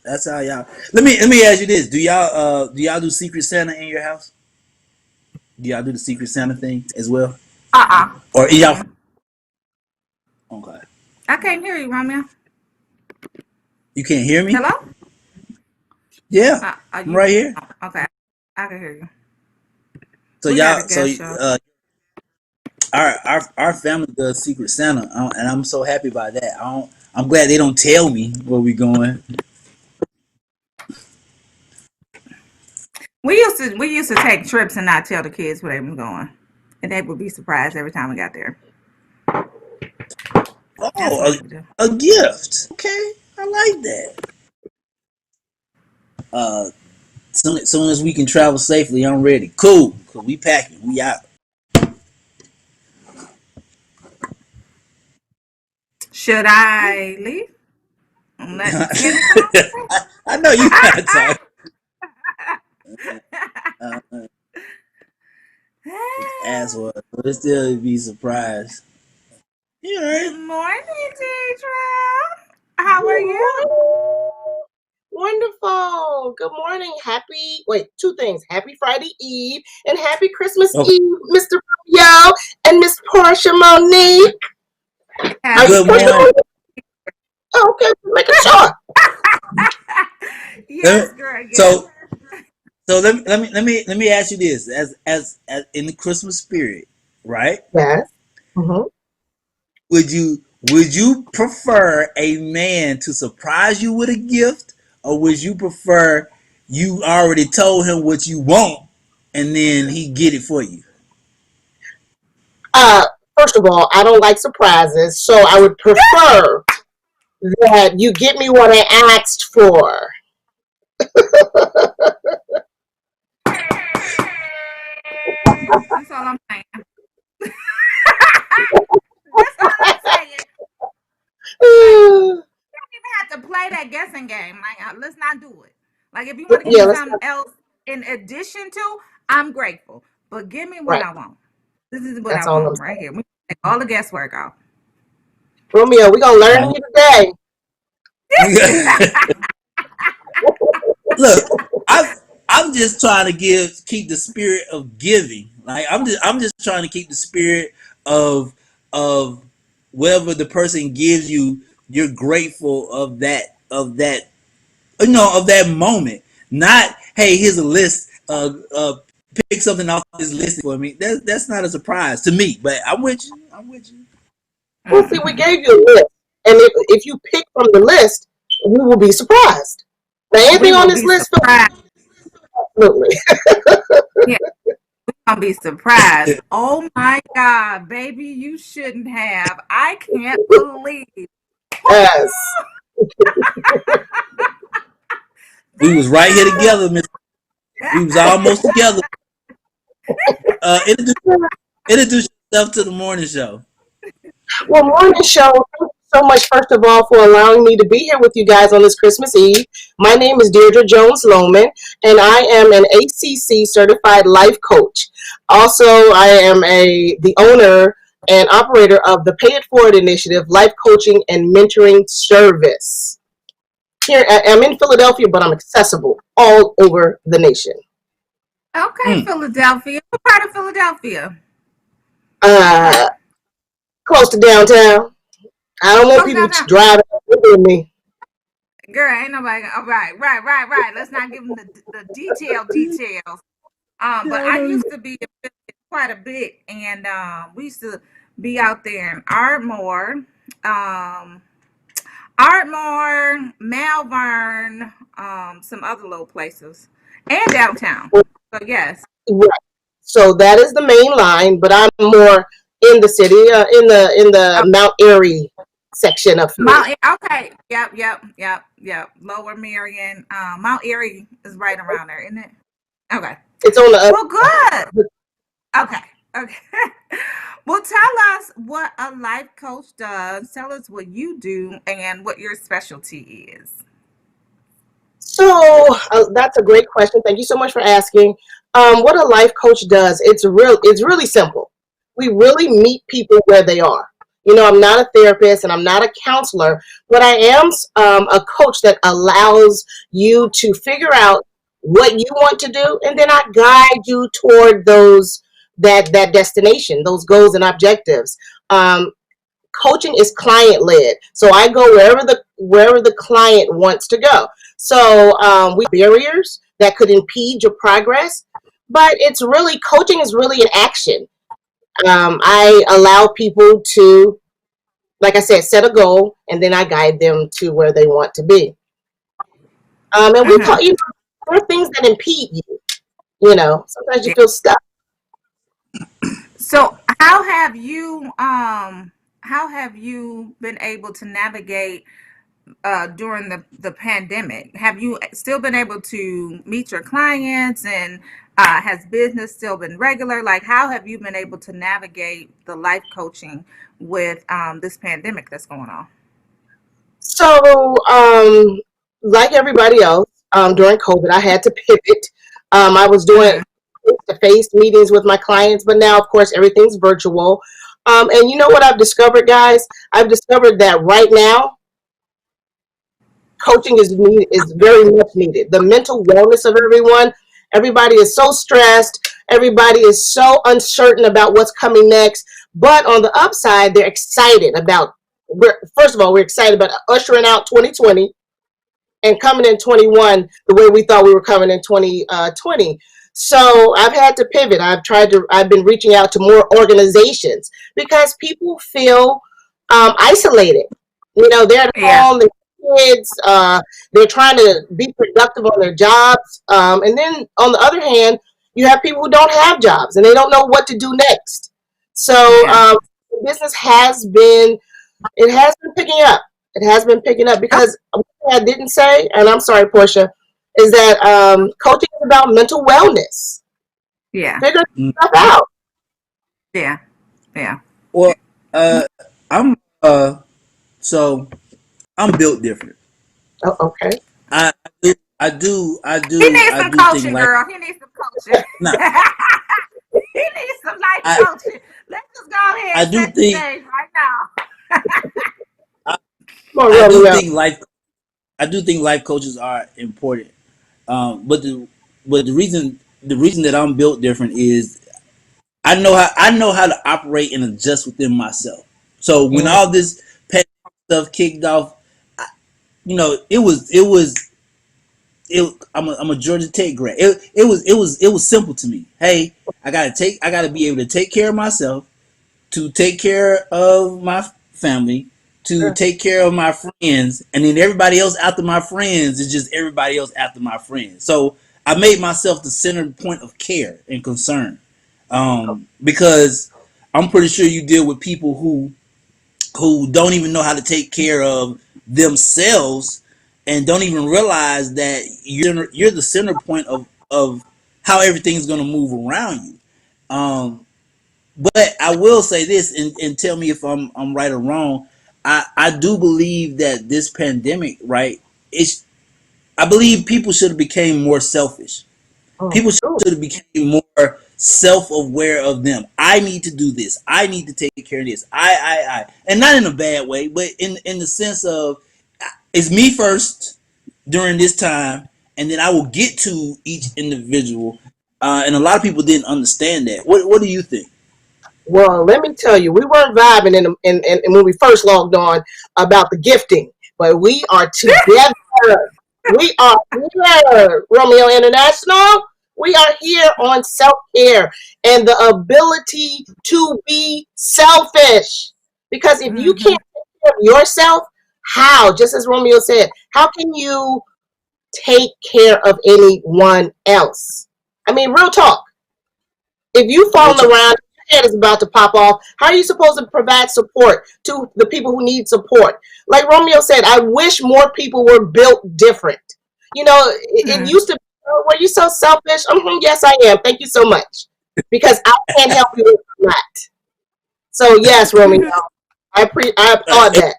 That's how y'all. Let me ask you this: do y'all do Secret Santa in your house? Do y'all do the Secret Santa thing as well, or y'all? Mm-mm. Okay, I can't hear you, Romeo. you can't hear me. Hello? Yeah, Are I'm you? right here. Okay. I can hear you. So We got y'all, a so guest show. our family does Secret Santa, and I'm so happy about that. I'm glad they don't tell me where we going. We used to take trips and not tell the kids where they were going. And they would be surprised every time we got there. That's what Oh, we would do. a gift. Okay, I like that. Uh, soon as we can travel safely, I'm ready. Cool, cause we packing. We out. Should I leave and let Kenny come on? I know you not talking. Uh, asshole, but it still be surprised. You Good right? morning, Deidre. How are Good you? morning. Wonderful. Good morning. Two things. Happy Friday Eve and happy Christmas Okay. Eve, Mr. Yo and Miss Portia Monique. Are you Happy Good Portia morning. Christmas. Monique? Oh, okay, make sure. Yes, girl, yes. So let me ask you this: as in the Christmas spirit, right? Yes. Mm-hmm. Would you prefer a man to surprise you with a gift, or would you prefer you already told him what you want and then he get it for you? Uh, First of all, I don't like surprises, so I would prefer that you get me what I asked for. That's all I'm saying. That's all I'm saying. Like, you don't even have to play that guessing game. Like, let's not do it. Like, if you want to give me Yeah, let's something else in addition to, I'm grateful. But give me what right. I want. This is what I That's all want I'm right saying. here. We take all the guesswork off. Romeo, we're gonna learn Uh, you today. Look, I'm just trying to keep the spirit of giving. Like I'm just trying to keep the spirit of whatever the person gives you. You're grateful of that moment. Not, hey, here's a list. Pick something off this list for me. That's not a surprise to me. But I'm with you. I'm with you. Well, see, we Mm-hmm. gave you a list, and if you pick from the list, we will be surprised. Now, We anything on will this be list, surprised. absolutely. Yeah, gonna be surprised. Oh my God, baby, you shouldn't have. I can't believe. Yes. We was Thank right here you. together, Miss. We was almost together. Introduce yourself to the morning show. Well, morning show, thank you so much, first of all, for allowing me to be here with you guys on this Christmas Eve. My name is Deirdre Jones Lohman, and I am an ACC certified life coach. Also, I am the owner and operator of the Pay It Forward Initiative, life coaching and mentoring service. I'm in Philadelphia, but I'm accessible all over the nation. Okay, Mm. Philadelphia. What part of Philadelphia? Okay. Uh, close to downtown. I don't want Close people downtown. driving with me. Girl, ain't nobody. All right, right, right, right. Let's not give them the details. But I used to be quite a bit, and we used to be out there in um, Malvern, some other little places, and downtown. So yes, Right. So that is the main line, but I'm more in the city, in the oh, Mount Airy section of Philly. Mount. Okay, yep. Lower Marion, Mount Erie is right around there, isn't it? Okay. It's on the Well, good. other. Okay. Okay. Well, tell us what a life coach does. Tell us what you do and what your specialty is. So that's a great question. Thank you so much for asking. What a life coach does, it's really simple. We really meet people where they are. I'm not a therapist and I'm not a counselor, but I am a coach that allows you to figure out what you want to do, and then I guide you toward that destination, those goals and objectives. Um, Coaching is client led, so I go wherever the client wants to go. So we barriers that could impede your progress, but it's really coaching is really an action. I allow people to, like I said, set a goal, and then I guide them to where they want to be. And we Hmm. call there are things that impede you. Sometimes you Yeah. feel stuck. So, how have you been able to navigate during the pandemic? Have you still been able to meet your clients, and has business still been regular? Like, how have you been able to navigate the life coaching with this pandemic that's going on? So, like everybody else, during COVID, I had to pivot. I was doing Hmm. face-to-face meetings with my clients, but now, of course, everything's virtual. And you know what I've discovered, guys? I've discovered that right now, coaching is very much needed. The mental wellness of everyone. Everybody is so stressed. Everybody is so uncertain about what's coming next. But on the upside, they're excited about. First of all, we're excited about ushering out 2020 and coming in 21 the way we thought we were coming in 2020. So I've had to pivot. I've been reaching out to more organizations because people feel isolated. They're at Yeah, home, the kids, they're trying to be productive on their jobs. And then on the other hand, you have people who don't have jobs and they don't know what to do next. So yeah. business has been picking up. It has been picking up Oh, because one thing I didn't say, and I'm sorry, Portia, is that coaching is about mental wellness. yeah, Figure Mm. stuff out. yeah, yeah. Well, uh, I'm so I'm built different. Oh, okay. I He needs I some do think coaching, like girl. He needs some coaching. nah. He needs some life I coaching. Let's just go ahead I and do set the think stage right now. I, Come on, I do Romeo. think life coaches are important. But the reason that I'm built different is I know how to operate and adjust within myself. So when Mm, all this pet stuff kicked off, I'm a Georgia Tech grad. It was simple to me. Hey, I gotta be able to take care of myself, to take care of my family, to sure. take care of my friends, and then everybody else after my friends is just everybody else after my friends. So I made myself the center point of care and concern, because I'm pretty sure you deal with people who don't even know how to take care of themselves and don't even realize that you're the center point of how everything's going to move around you. But I will say this, and tell me if I'm right or wrong. I do believe that this pandemic, right? It's I believe people should have became more selfish. Oh, People should have became more self-aware of them. I need to do this. I need to take care of this. And not in a bad way, but in the sense of it's me first during this time, and then I will get to each individual. And a lot of people didn't understand that. What do you think? Well, let me tell you, we weren't vibing in when we first logged on about the gifting, but we are together. We are here, Romeo International. We are here on self care and the ability to be selfish. Because if you Mm-hmm. can't take care of yourself, how, just as Romeo said, how can you take care of anyone else? I mean, real talk. If you Real falling talk. around, your head is about to pop off. How are you supposed to provide support to the people who need support? Like Romeo said, I wish more people were built different. You know, it Mm-hmm. used to be, oh, were you so selfish? Yes, I am. Thank you so much. Because I can't help you if I'm not. So yes, Romeo, I applaud that.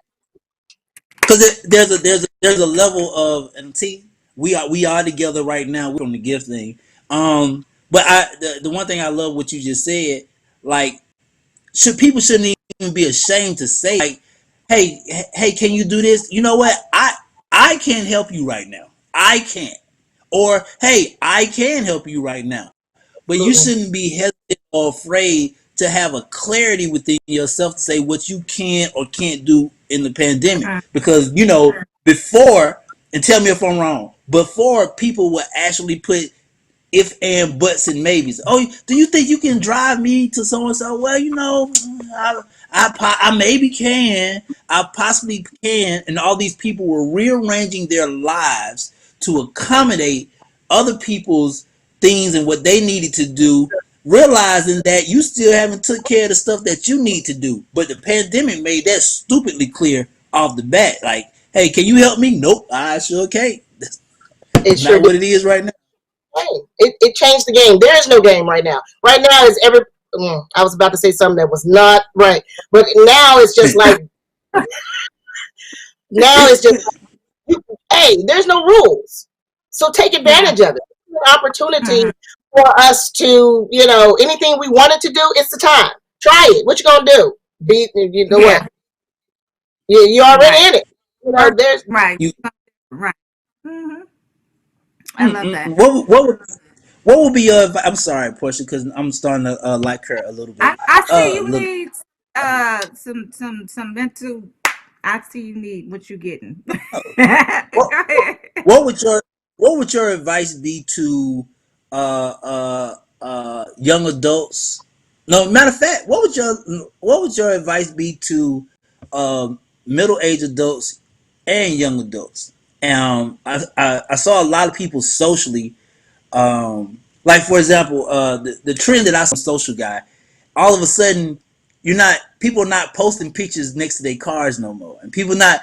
Because there's a level of, and see, we are together right now. We're on the gift thing. But the one thing I love what you just said, like, people shouldn't even be ashamed to say, like, hey, can you do this? You know what? I can't help you right now. I can't. Or hey, I can help you right now. But you Absolutely. shouldn't be hesitant or afraid to have a clarity within yourself to say what you can or can't do in the pandemic. Because, before, and tell me if I'm wrong, before people would actually put if and buts and maybes. Oh, do you think you can drive me to so and so? Well, I maybe can. I possibly can. And all these people were rearranging their lives to accommodate other people's things and what they needed to do, realizing that you still haven't took care of the stuff that you need to do. But the pandemic made that stupidly clear off the bat. Like, hey, can you help me? Nope, I sure can't. That's It sure not did. what it is right now. It changed the game. There is no game right now. Right now is every. I was about to say something that was not right, but now it's just like now it's just hey, there's no rules. So take Yeah. advantage of it. It's an opportunity Mm-hmm. for us to, anything we wanted to do, it's the time. Try it. What you gonna do? You know what? Yeah. You already Right. in it. Or There's right. You Right. Mm-hmm. I love that. what would be your I'm sorry, Portia, because I'm starting to like her a little bit. I see A you little. need some mental. I see you need what you getting. Go What ahead. what would your advice be to young adults? No, matter of fact, what would your advice be to middle aged adults and young adults? I saw a lot of people socially, like, for example, the trend that I saw on social guy, all of a sudden people are not posting pictures next to their cars no more, and people not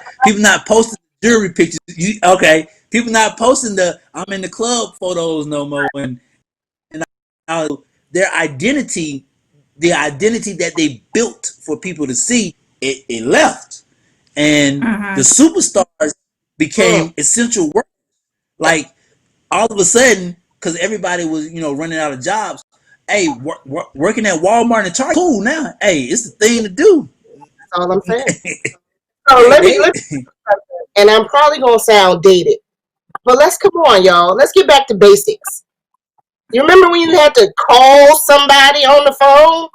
posting jewelry pictures. Okay, people not posting the I'm in the club photos no more, and their identity, the identity that they built for people to see, it left, and the Mm-hmm. superstars mm, became essential work. Like, all of a sudden, because everybody was running out of jobs. Hey, working at Walmart and Target, cool now. Hey, it's the thing to do. that's all I'm saying. So Hey, let me, and I'm probably gonna sound dated, but let's come on, y'all. Let's get back to basics. You remember when you had to call somebody on the phone?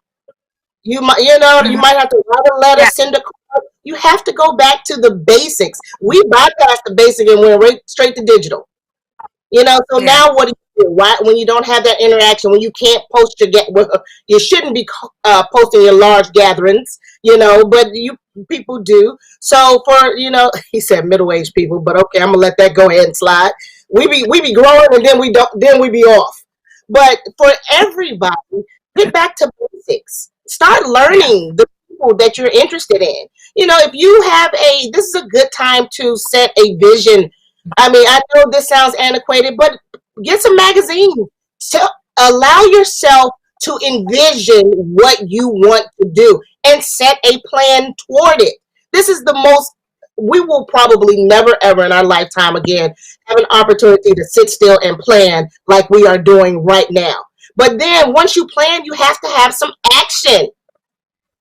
You Mm-hmm. might have to write a letter, Yeah. send a card. You have to go back to the basics. We bypassed the basic and went right straight to digital. So Yeah. now what do you do? Why, when you don't have that interaction, when you can't post you shouldn't be posting your large gatherings, but you people do. So for he said middle aged people, but okay, I'm gonna let that go ahead and slide. We be growing and then we be off. But for everybody, get back to basics. Start Yeah. learning the people that you're interested in. If you have this is a good time to set a vision. I mean, I know this sounds antiquated, but get some magazines. So allow yourself to envision what you want to do and set a plan toward it. This is the most, we will probably never ever in our lifetime again have an opportunity to sit still and plan like we are doing right now. But then once you plan, you have to have some action.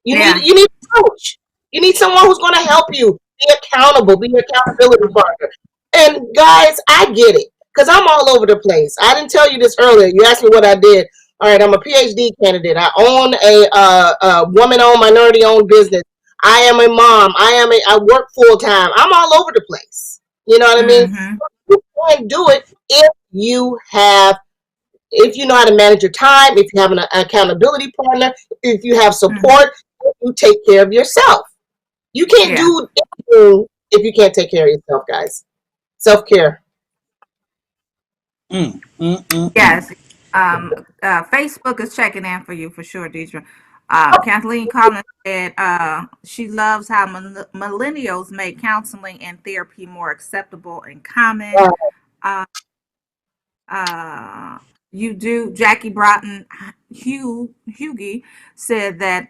You need Yeah. you need a coach. You need someone who's going to help you be accountable, be your accountability partner. And guys, I get it because I'm all over the place. I didn't tell you this earlier. You asked me what I did. All right, I'm a PhD candidate. I own a woman-owned, minority-owned business. I am a mom. I work full time. I'm all over the place. You know what I mean? Mm-hmm. You can do it if you know how to manage your time, if you have an accountability partner, if you have Mm-hmm. support, if you take care of yourself. You can't Yeah. do anything if you can't take care of yourself, guys. Self care. Mm, mm, mm, mm. Yes. Facebook is checking in for you for sure, Deidre. Kathleen Collins said she loves how millennials make counseling and therapy more acceptable and common. Uh, uh, you do. Jackie Broughton Hughie said that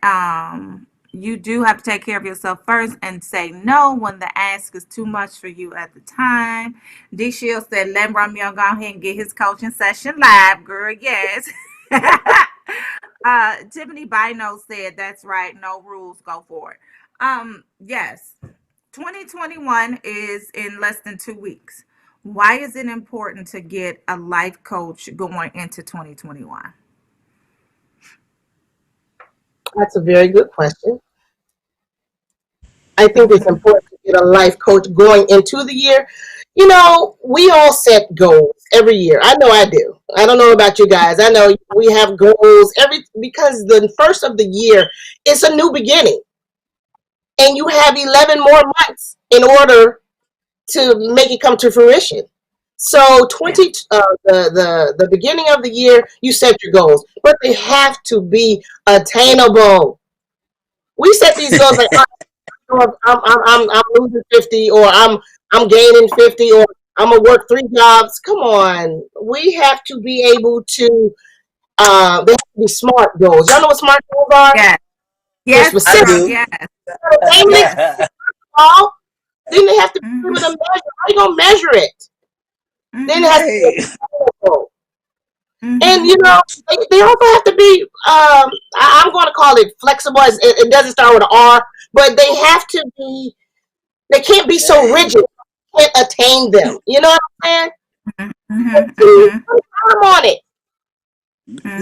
you do have to take care of yourself first and say no when the ask is too much for you at the time. D Shield said, let Romeo go ahead and get his coaching session live, girl. Yes. Tiffany Bino said, that's right. No rules. Go for it. Yes. 2021 is in less than 2 weeks. Why is it important to get a life coach going into 2021? That's a very good question. I think it's Mm-hmm. important to get a life coach going into the year. You know, we all set goals every year. I know I do. I don't know about you guys. I know we have goals because the first of the year is a new beginning, and you have 11 more months in order to make it come to fruition. So Yeah. the beginning of the year, you set your goals, but they have to be attainable. We set these goals like, I'm losing 50, or I'm gaining 50, or I'm gonna work 3 jobs. Come on, we have to be able to. They have to be smart goals. Y'all know what smart goals are? Yes. They're Yes, I specific. girl. do. Yes. Aiming it all. Then they have to be able Mm-hmm. to measure. How you gonna measure it? Then it Mm-hmm. has to be Hey, attainable. And Mm-hmm. you know, they also have to be. I'm going to call it flexible. It doesn't start with an R, but they have to be. They can't be so hey, rigid. You can't attain them. You know what I'm saying? Mm-hmm. Mm-hmm. Put a time on it.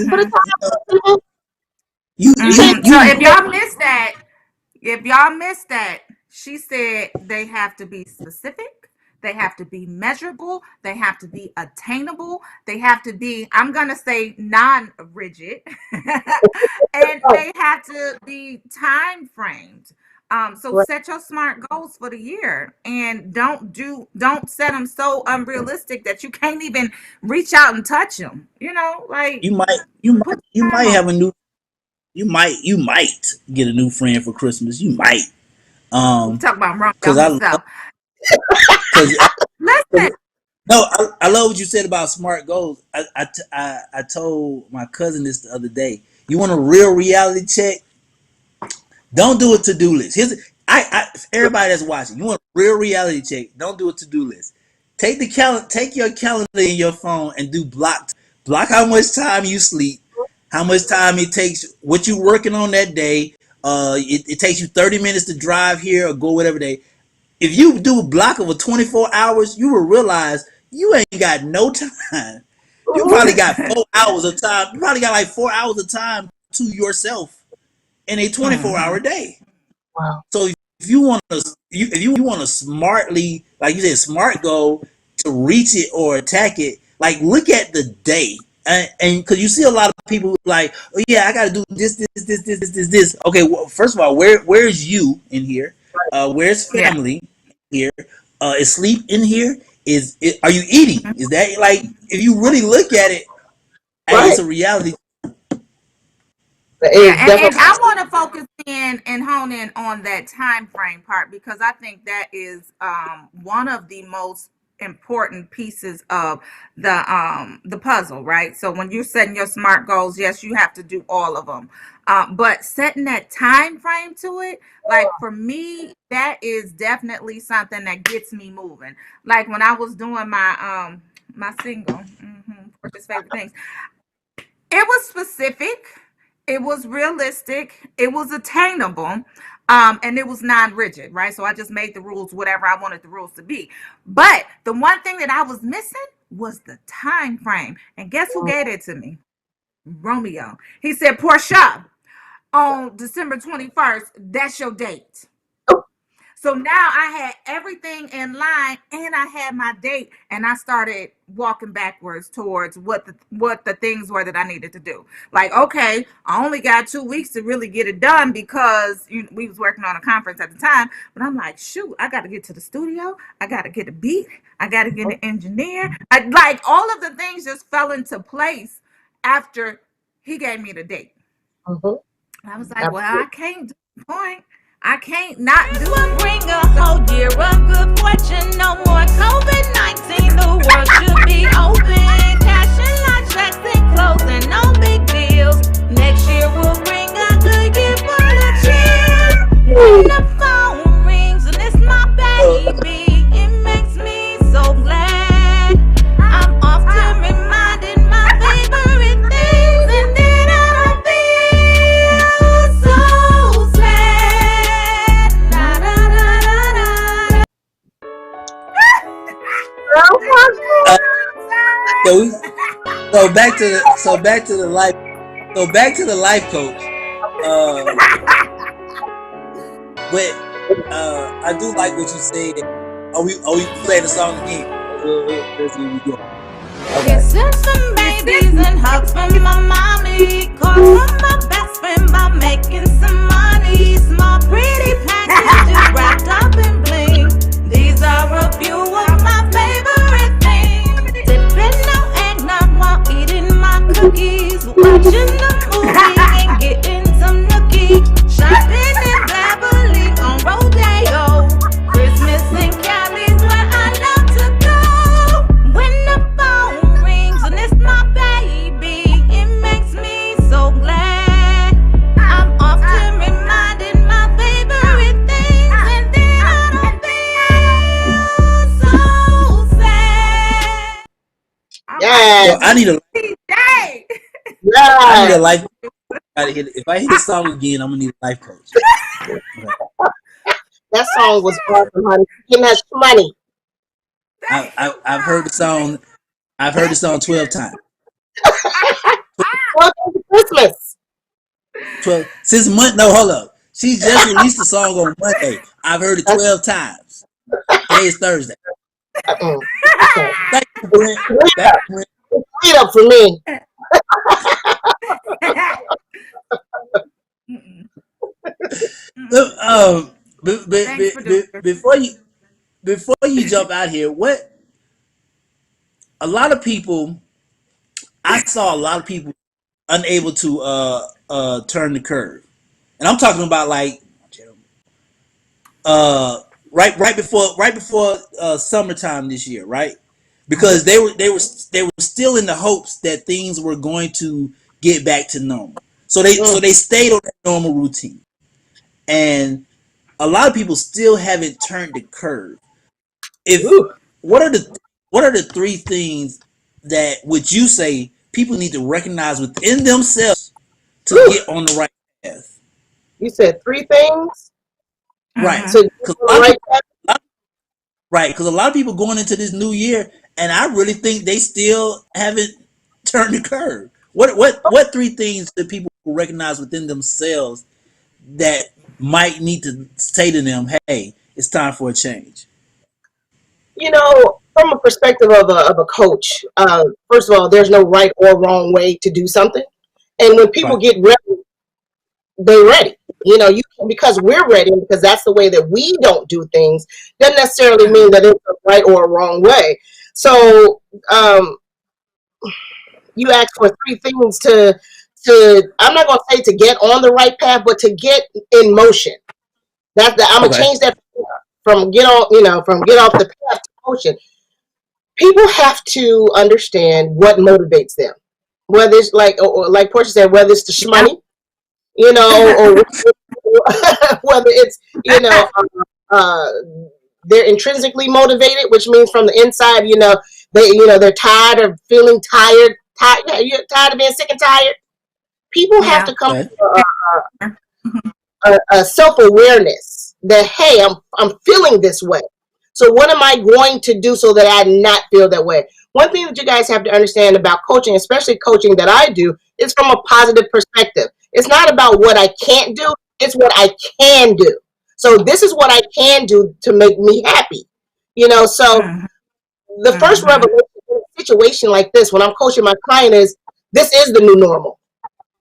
Put a Mm-hmm. time on it, people. you You you can't. Mm-hmm. So you if y'all missed that, if y'all missed that, she said they have to be specific, they have to be measurable, they have to be attainable, they have to be, I'm going to say, non rigid, and Right, they have to be time framed. So right. set your smart goals for the year and don't set them so unrealistic that you can't even reach out and touch them. Like you might you might put you time might on. have a new you might get a new friend for Christmas. You might. Talk about Cause Romeo I himself. cause Listen. no, I love what you said about smart goals. I told my cousin this the other day. You want a real reality check? Don't do a to do list. Everybody that's watching. You want a real reality check? Don't do a to do list. Take your calendar in your phone and do block time. Block how much time you sleep, how much time it takes, what you working on that day. It takes you 30 minutes to drive here or go whatever day. If you do a block of a 24 hours, you will realize you ain't got no time. You probably got 4 hours of time. You probably got like 4 hours of time to yourself in a 24-hour Mhm. day. Wow. So if you want to, if you want to smartly, like you said, smart goal to reach it or attack it, like look at the day, and because you see a lot of people like, oh yeah, I got to do this. Okay, well, first of all, where's you in here? Where's Yeah. family here? Is sleep in here? Are you eating? Is that like if you really look at it, hey, it's Right. a reality. It Yeah, is and definitely I want to focus in and hone in on that time frame part because I think that is one of the most important pieces of the puzzle, right? So when you're setting your smart goals, yes, you have to do all of them, but setting that time frame to it, like for me, that is definitely something that gets me moving. Like when I was doing my single, Portia's favorite things. It was specific, it was realistic, it was attainable, and it was non-rigid, right? So I just made the rules whatever I wanted the rules to be. But the one thing that I was missing was the time frame. And guess who gave it to me? Romeo. He said, Portia, on December 21st, that's your date. Oh, So now I had everything in line and I had my date and I started walking backwards towards what the things were that I needed to do. Like, okay, I only got 2 weeks to really get it done because we was working on a conference at the time. But I'm like, shoot, I got to get to the studio. I got to get a beat. I got to get an engineer. Like all of the things just fell into place after he gave me the date. mhm. And I was like, well, I can't do the point. I can't not do Will it. bring a whole year of good fortune. No more COVID-19. The world should be open. Cashing our checks and closing. No big deals. Next year will bring a good year full of cheer. When the phone rings and it's my baby, it makes me so glad. I'm often reminded my favorite things, and then I don't feel so sad. La, da, da, da, da. Uh, so we, back to the life coach. But I do like what you said. Are we playing the song again? Let's see where we go. Okay. Kissing some babies and hugs from my mommy. Calls from my best friend about making some money. Small pretty packages wrapped up in bling. These are a few of my favorite things. Dipping no eggnog while eating my cookies. Watching the movie and getting some nookie. Shopping and blabbering on rodeo. Christmas in Cali's where I love to go. When the phone rings and it's my baby, it makes me so glad. I'm often reminded my favorite things, and then I don't feel so sad. Yes. So I need a Yes. life. If I hear this song again, I'm gonna need a life coach. That song was awesome, honey. Getting us money. I've heard the song. I've heard the song 12 times. Welcome to Christmas. 12 since month. No, hold up. She just released the song on Monday. I've heard it 12 times. Today is Thursday. Okay. Thank you, Brent. Thank you, Brent. Read up for me. Look, Thanks for doing it. before you jump out here, what a lot of people I saw a lot of people unable to turn the curve, and I'm talking about like uh right before summertime this year, right? Because they were still in the hopes that things were going to get back to normal, so they stayed on that normal routine, and a lot of people still haven't turned the curve. If Ooh. what are the three things that would you say people need to recognize within themselves to Ooh. get on the right path? You said 3 things Right. to get Because on the right path. a lot of people going into this new year, and I really think they still haven't turned the curve. What 3 things that people recognize within themselves that might need to say to them, hey, it's time for a change? From a perspective of a coach, first of all, there's no right or wrong way to do something. And when people Right. get ready, they're ready. Because we're ready, and because that's the way that we don't do things, doesn't necessarily mean that it's a right or a wrong way. So you asked for 3 things to I'm not going to say to get on the right path, but to get in motion. I'm gonna Okay. change that from get off the path to motion. People have to understand what motivates them. Whether it's like Portia said, whether it's the shmoney, or whether it's they're intrinsically motivated, which means from the inside, they're tired of feeling tired. You're tired of being sick and tired. People have to come Okay. to a self-awareness that, hey, I'm feeling this way. So what am I going to do so that I not feel that way? One thing that you guys have to understand about coaching, especially coaching that I do, it's from a positive perspective. It's not about what I can't do, it's what I can do. So this is what I can do to make me happy. So Mm-hmm. the first Mm-hmm. revelation in a situation like this, when I'm coaching my client, is this is the new normal.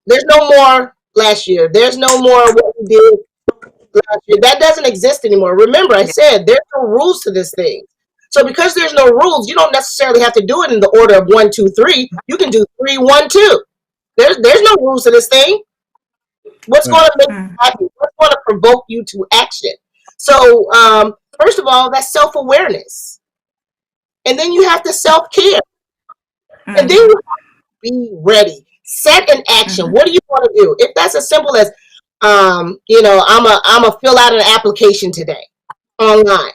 There's no more last year. There's no more what we did last year. That doesn't exist anymore. Remember, I Yeah. said there's no rules to this thing. So because there's no rules, you don't necessarily have to do it in the order of 1, 2, 3. You can do 3, 1, 2. There's no rules to this thing. What's going Right. to make you Mm-hmm. happy? What's going to provoke you to action? So first of all, that's self-awareness, and then you have to self-care, and then Mm-hmm. you be ready. Set an action. Mm-hmm. What do you want to do? If that's as simple as, I'm a fill out an application today online,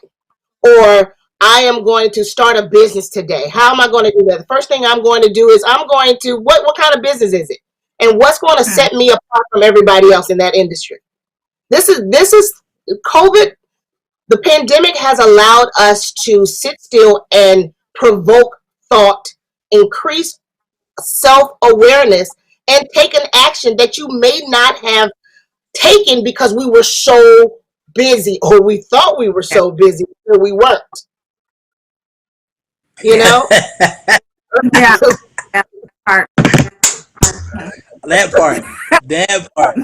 or I am going to start a business today. How am I going to do that? The first thing I'm going to do is I'm going to what kind of business is it, and what's going to set me apart from everybody else in that industry? This is COVID. The pandemic has allowed us to sit still and provoke thought, increase self-awareness, and take an action that you may not have taken because we were so busy, or we thought we were Yeah. so busy but we weren't, you Yeah. know Yeah. so Yeah. Part. Mm-hmm. That part. That part.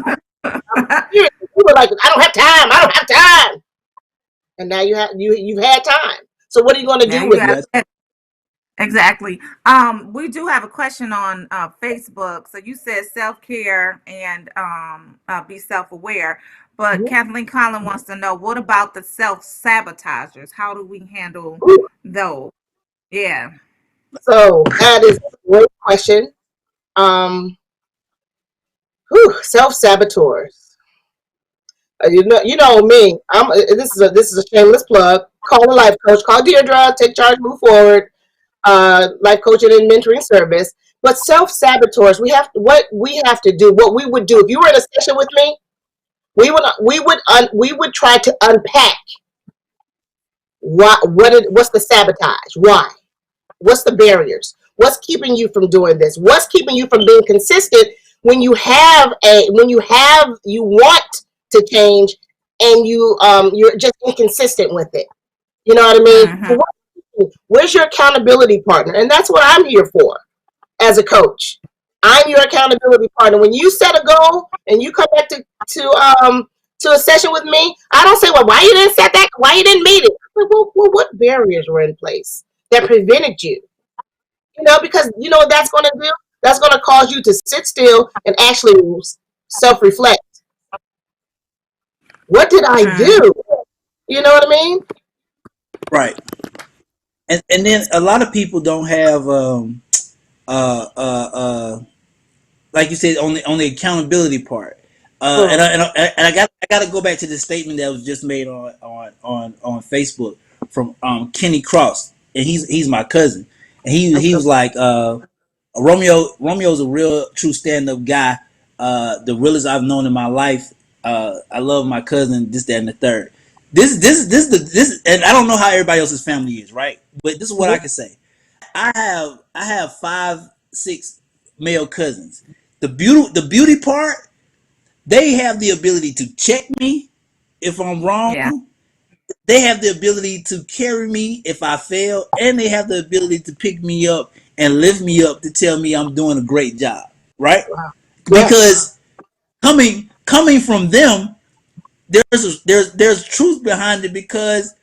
seriously, we were like, I don't have time, and now you've had time. So what are you going to Yeah, do you with You it? got got it. Exactly. We do have a question on Facebook. So you said self care and be self aware, but Mhm. Kathleen Collin wants to know, what about the self sabotagers? How do we handle Ooh, those? Yeah. so that is a great question. um Self-saboteurs. You know me. This is a shameless plug. Call a life coach. Call Deirdre. Take charge. Move forward. Life coaching and mentoring service. But self-saboteurs. We have to do. What we would do if you were in a session with me. We would try to unpack what's the sabotage. Why? What's the barriers? What's keeping you from doing this? What's keeping you from being consistent when you want to change, and you're just inconsistent with it? You know what I mean? Mm-hmm. So where's your accountability partner? And that's what I'm here for as a coach. I'm your accountability partner. When you set a goal and you come back to a session with me, I don't say, well, why you didn't set that? Why you didn't meet it? Well, what barriers were in place that prevented you? Because you know what that's going to do? That's going to cause you to sit still and actually self-reflect. What did I Mm-hmm. do? You know what I mean? right. And then a lot of people don't have uh uh uh like you said on the accountability part. Mm, And I got to go back to the statement that was just made on Facebook from Kenny Cross, and he's my cousin, and he okay. was like, Romeo's a real true stand up guy, the realest I've known in my life. I love my cousin, this, that, and the third. This, and I don't know how everybody else's family is, right? But this is what Mhm. I can say. I have 5, 6 male cousins. The beauty part, they have the ability to check me if I'm wrong. Yeah. They have the ability to carry me if I fail, and they have the ability to pick me up and lift me up to tell me I'm doing a great job, right? Wow. Yes. Because coming from them, there's truth behind it, because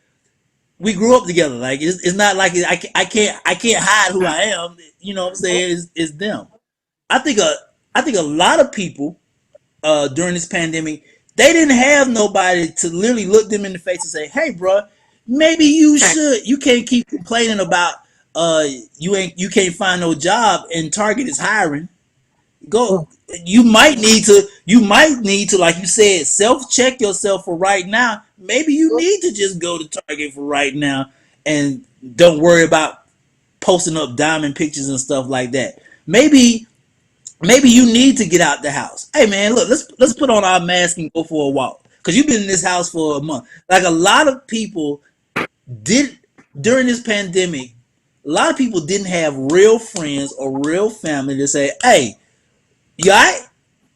we grew up together. Like it's not like I can't hide who I am. You know what I'm saying? It's them. I think a I think a lot of people during this pandemic, they didn't have nobody to literally look them in the face and say, "Hey, bro, maybe you Check. should. You can't keep complaining about you can't find no job and Target is hiring. Go. Mm, You might need to, like you said, self check yourself for right now. Maybe you mm, need to just go to Target for right now and don't worry about posting up diamond pictures and stuff like that. Maybe you need to get out the house. Hey man, look, let's put on our mask and go for a walk. Cause you've been in this house for a month. Like a lot of people did during this pandemic, a lot of people didn't have real friends or real family to say, hey, You alright?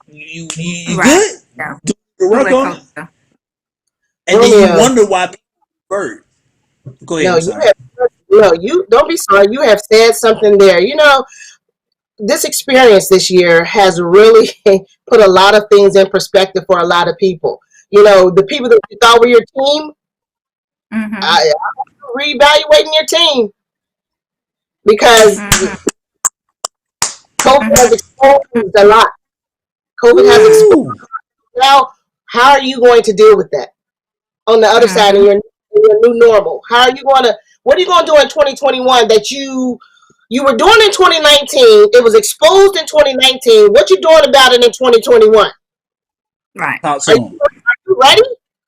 You Right. good? Yeah. Do the We'll work let on Coach it, go. and then you Romeo, wonder why people hurt. Go ahead. no, I'm you sorry. have no, you don't be sorry. You have said something there. This experience this year has really put a lot of things in perspective for a lot of people. The people that you thought were your team, Mm-hmm. I'm reevaluating your team because Mm-hmm. COVID has exposed a lot. COVID has exposed. Woo! Now, how are you going to deal with that on the other side in Mm-hmm. your new normal? How are you going to? What are you going to do in 2021 that you were doing in 2019? It was exposed in 2019. What you doing about it in 2021? Right. Talk Are to him. you ready?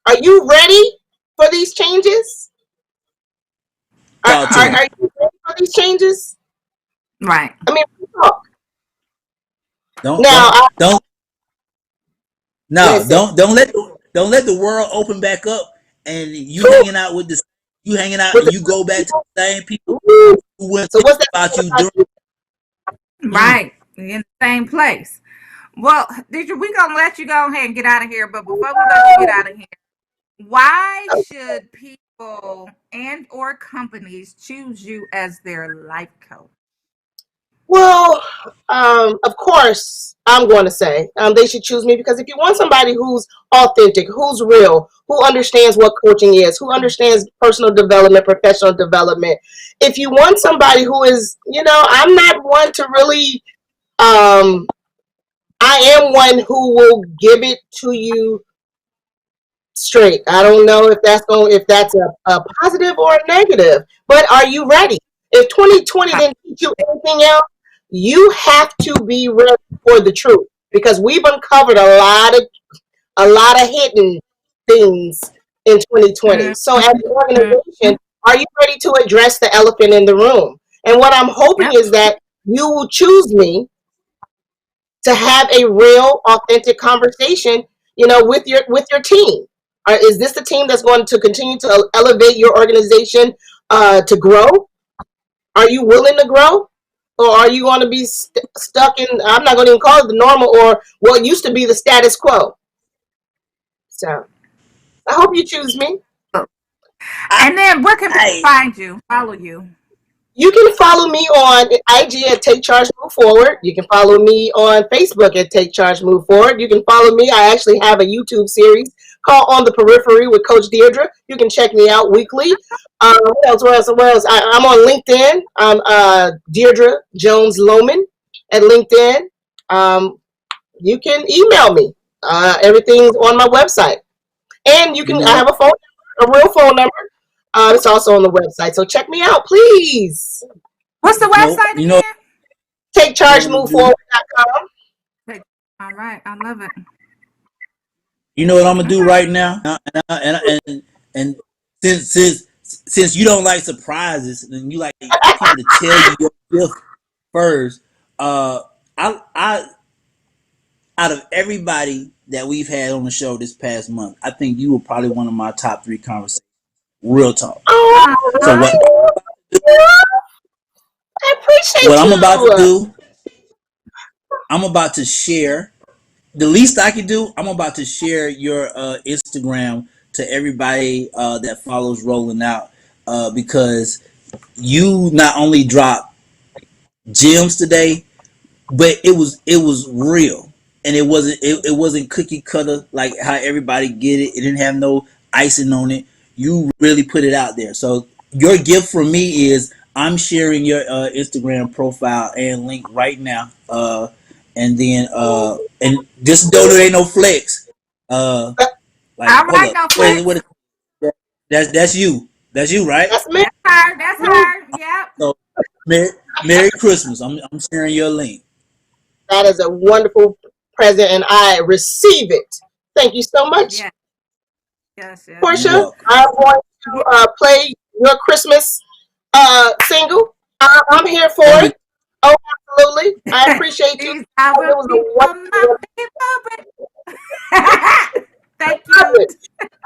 Are you ready for these changes? Are, Talk to are, him. are you ready for these changes? Right. I mean, Don't now, don't don't no listen. don't let the world open back up and you Whew, hanging out with this. You hanging out with and the you go back to people. the same people Woo. who went So what's that about saying you about during. you? Mm, Right. In the same place. Well, we gonna let you go ahead and get out of here. But before we let you get out of here, why should people and or companies choose you as their life coach? Well, of course, I'm going to say they should choose me because if you want somebody who's authentic, who's real, who understands what coaching is, who understands personal development, professional development, if you want somebody who is, I'm not one to really, I am one who will give it to you straight. I don't know if that's a positive or a negative, but are you ready? If 2020 didn't teach you anything else, you have to be ready for the truth because we've uncovered a lot of hidden things in 2020. So as an Mm-hmm. organization, are you ready to address the elephant in the room? And what I'm hoping Yep. is that you will choose me to have a real, authentic conversation, with your team. Is this the team that's going to continue to elevate your organization to grow? Are you willing to grow, or are you going to be stuck in? I'm not going to even call it the normal or what used to be the status quo. So I hope you choose me. I, And then where can people I find you, follow you? You can follow me on IG at Take Charge Move Forward. You can follow me on Facebook at Take Charge Move Forward. You can follow me. I actually have a YouTube series called On the Periphery with Coach Deirdre. You can check me out weekly. What else? What else? What else? I'm on LinkedIn. I'm Deirdre Jones Lohman at LinkedIn. Um, you can email me. Everything's on my website. And you you can. know I what have a real phone number. It's also on the website. So check me out, please. What's the website you know again? what I'm gonna do. TakeChargeMoveForward.com. All right. I love it. You know what I'm gonna do Okay. right now, and since you don't like surprises and you like people to tell you your gift first, I out of everybody that we've had on the show this past month, I think you were probably one of my top three conversations. Real talk. So Uh-huh. I appreciate what I'm about to you. do, I'm about to share. The least I can do, I'm about to share your Instagram to everybody that follows Rolling Out because you not only dropped gems today, but it was real and it wasn't cookie cutter like how everybody get it. It didn't have no icing on it. You really put it out there. So your gift from me is I'm sharing your Instagram profile and link right now. And then and just know there ain't no flex. Uh, like All hold right, up, no what flex. is that? That's you. That's you, right? That's me. That's her. That's her. Yep. So Merry Christmas. I'm sharing your link. That is a wonderful present, and I receive it. Thank you so much, Yes. Yes. Yes. You Portia. Yes. welcome. I'm going to play your Christmas single. I'm here for I'm it. Oh, absolutely. I appreciate you. These our It was a people, my wonderful. people. I Thank love you. it.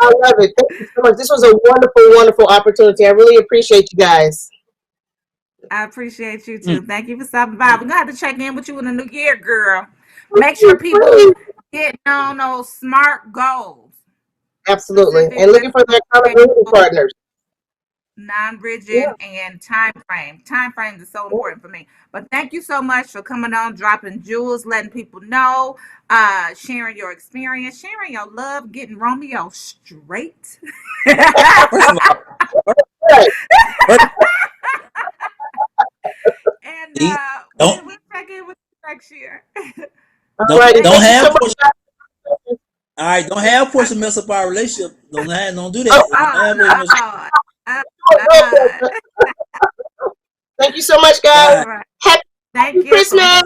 I love it. Thank you so much. This was a wonderful, wonderful opportunity. I really appreciate you guys. I appreciate you mm, too. Thank you for stopping by. We're gonna have to check in with you in the new year, girl. Make sure people getting on those SMART goals, Absolutely. specific, And looking for their accountability measurable, partners. Yeah. non-rigid, and time frame. Time frames is so important for me. But thank you so much for coming on, dropping jewels, letting people know, sharing your experience, sharing your love, getting Romeo straight. First of all, first, Right. first And see, we'll check in with you next year. All righty. Thank don't Thank you you so so have much. much, Portia. guys. All right, don't have Portia mess up our relationship. Don't do Oh, that. Don't Oh have Portia mess. Lord. Oh no. Lord. Thank you so much, All guys. All right, right. Happy Thank you. Christmas.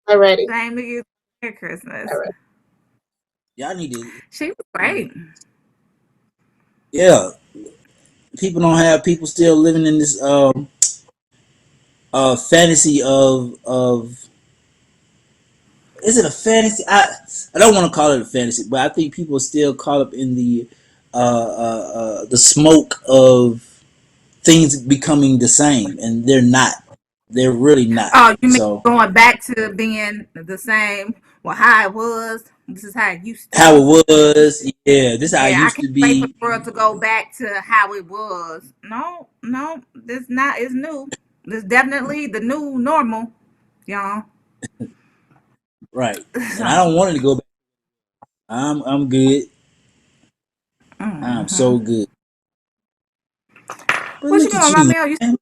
All righty. Same to you. Merry Christmas. All right. y'all need to. She was great. Yeah, people don't have people still living in this fantasy of is it a fantasy? I don't want to call it a fantasy, but I think people are still caught up in the smoke of things becoming the same, and they're not. They're really not. Oh, you mean So going back to being the same? Well, how it was. This is how it used to how be. it was, yeah, this is how it Yeah, I used can't to wait for be. the world to go back to how it was. No, no, this not is new. This definitely the new normal, y'all. Right, and I So, don't want it to go back. I'm good. I'm hmm. so good. But What you look at doing, you, Romeo? You man.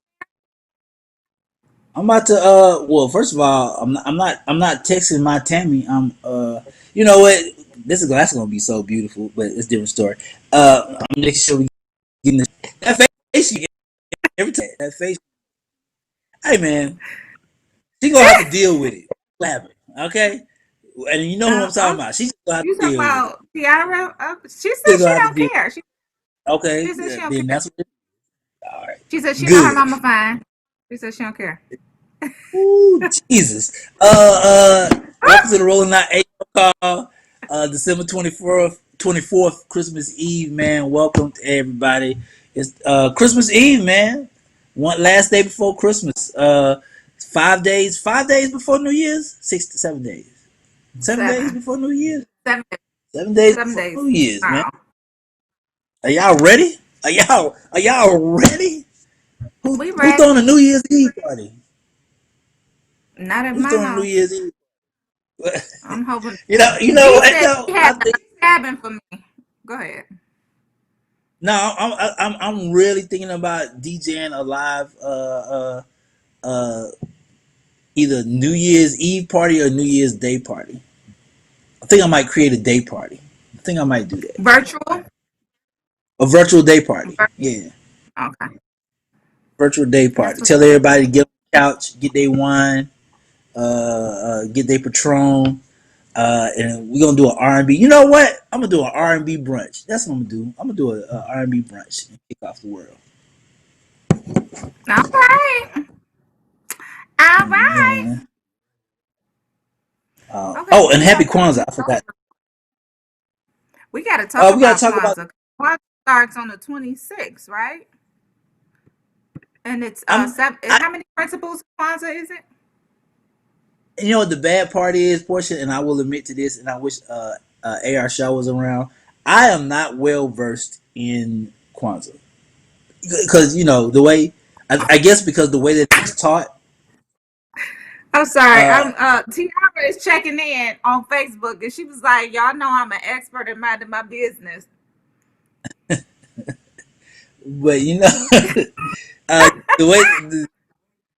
I'm about to well, first of all, I'm not texting my Tammy. You know what? That's gonna be so beautiful, but it's a different story. I'm making sure we getting that face you get every time. That face. Hey man, she gonna have to deal with it. Laughing, okay? And you know who I'm talking I'm, about. She's gonna have you to talking deal with it. about Tiara? She She's said she gonna have to don't deal. care. Okay, She said she don't then care. that's what. All right, She said she know her good. mama fine. She said she don't care. Ooh, Jesus. Welcome to the Rolling Out 8 call. December 24th, Christmas Eve, man. Welcome to everybody. It's Christmas Eve, man. One last day before Christmas. 5 days before New Year's. 7 days. 7 days Seven. before New Year's. 7 days. 7 days 7 before days New Year's, man. tomorrow. Are y'all ready? Are y'all ready? We Who's ready. throwing a New Year's Eve party? Not at Who's my throwing a New house. Year's Eve? I'm hoping. You know D what said though? he I had think stabbing for me. Go ahead. no, I'm really thinking about DJing a live uh either New Year's Eve party or New Year's Day party. I think I might create a day party. I think I might do that. Virtual. A virtual day party. Yeah, Okay. virtual day That's party. what's Tell everybody to get on the couch, get their wine, get their Patron, and we're gonna do an R&B. You know what? I'm gonna do an R&B brunch. That's what I'm gonna do. I'm gonna do a R&B brunch and kick off the world. all right. All You know, right. man. Okay, Oh, what and we happy got going Kwanzaa. I on? forgot. We got to talk We gotta about talk about. Kwanzaa. Kwanzaa starts on the 26th, right? And it's I'm. seven. I, How many principles of Kwanzaa is it? you know what the bad part is, Portia, and I will admit to this, and I wish AR Shaw was around. I am not well versed in Kwanzaa because the way. I guess because the way that it's taught. I'm sorry. Uh, I'm Tiara is checking in on Facebook, and she was like, "Y'all know I'm an expert in minding my business." but uh, the way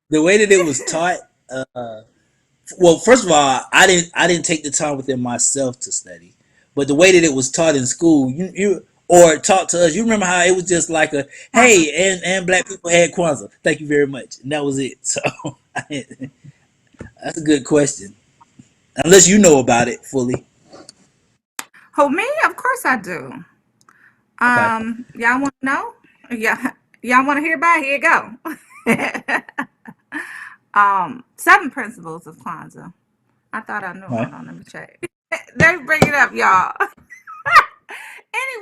the way that it was taught. Well, first of all, I didn't take the time within myself to study, but the way that it was taught in school, you or taught to us, you remember how it was just like a Kwanzaa. hey, and black people had Kwanzaa. Thank you very much, and that was it. So that's a good question, unless you know about it fully. Who me? Of course I do. Okay. Y'all want to know? Yeah, y'all want to hear about it? Here you go. 7 principles of Kwanzaa. I thought I knew. All right. Hold on, let me check. Let me bring it up, y'all.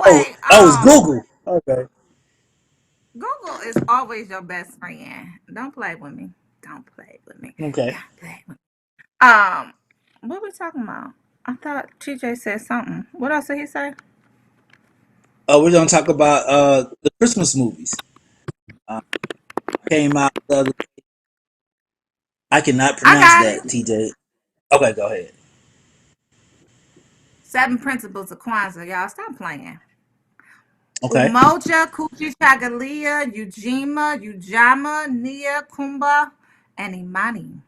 Oh, Anyway, it's Google. Okay. Google is always your best friend. Don't play with me. Don't play with me. Okay. Don't play with me. What we talking about? I thought TJ said something. What else did he say? We're gonna talk about the Christmas movies. Uh, came out the other. I cannot I pronounce got that, it. TJ. Okay, go ahead. Seven Principles of Kwanzaa. Y'all stop playing. Okay, Umoja, Kuchi Chagalia, Ujima, Ujama, Nia, Kumba, and Imani.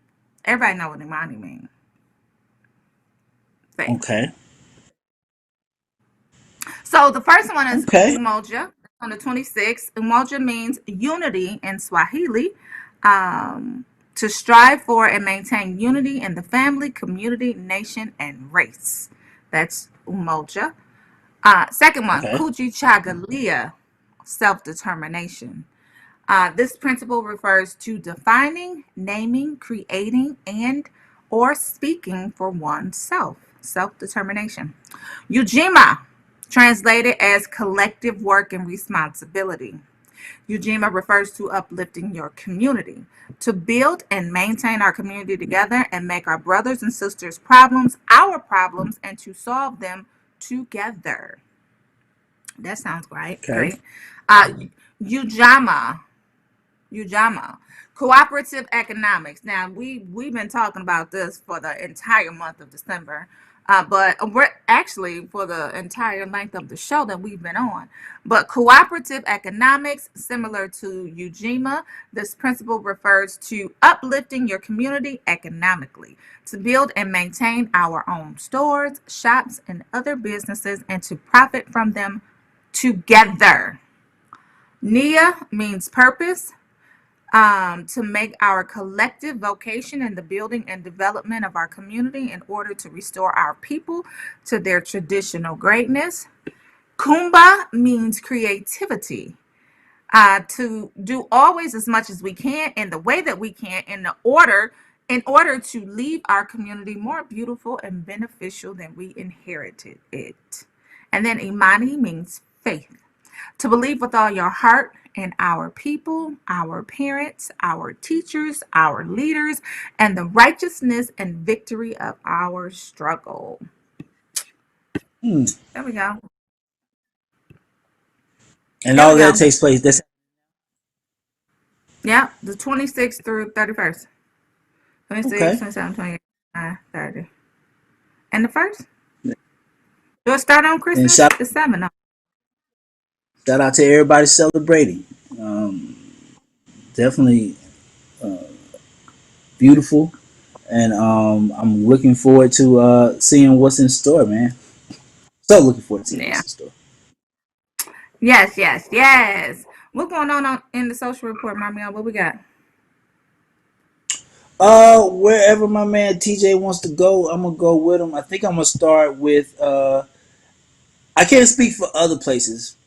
Everybody know what Imani means. Faith. okay, So the first one is okay, Umoja on the 26th. Umoja means unity in Swahili. Um, to strive for and maintain unity in the family, community, nation, and race. That's Umoja. Second one, okay, Kuchi Chagalia, self determination. This principle refers to defining, naming, creating, and or speaking for oneself. Self-determination. Ujima, translated as collective work and responsibility. Ujima refers to uplifting your community, to build and maintain our community together and make our brothers and sisters' problems our problems and to solve them together. That sounds great. okay. Great. Uh, Ujama, Ujama. Cooperative economics. Now we've been talking about this for the entire month of December, but we're actually for the entire length of the show that we've been on. But cooperative economics, similar to Ujima, this principle refers to uplifting your community economically, to build and maintain our own stores, shops, and other businesses, and to profit from them together. Nia means purpose, to make our collective vocation in the building and development of our community in order to restore our people to their traditional greatness. Kumba means creativity, to do always as much as we can in the way that we can in order to leave our community more beautiful and beneficial than we inherited it. And then Imani means faith, to believe with all your heart in our people, our parents, our teachers, our leaders, and the righteousness and victory of our struggle. Hmm. There we go. And There we all that go. takes place. That's Yeah, the 26th through 31st. 26, okay. 27, 28, 30. And the first? Do it start on And Christmas? The 7th. No. shout out to everybody celebrating. Um, Definitely beautiful, and I'm looking forward to seeing what's in store, man. So looking forward to seeing Yeah. what's in store. Yes, yes, yes. What's going on in the social report, Marmion? What we got? Wherever my man TJ wants to go, I'm gonna go with him. I think I'm gonna start with. I can't speak for other places,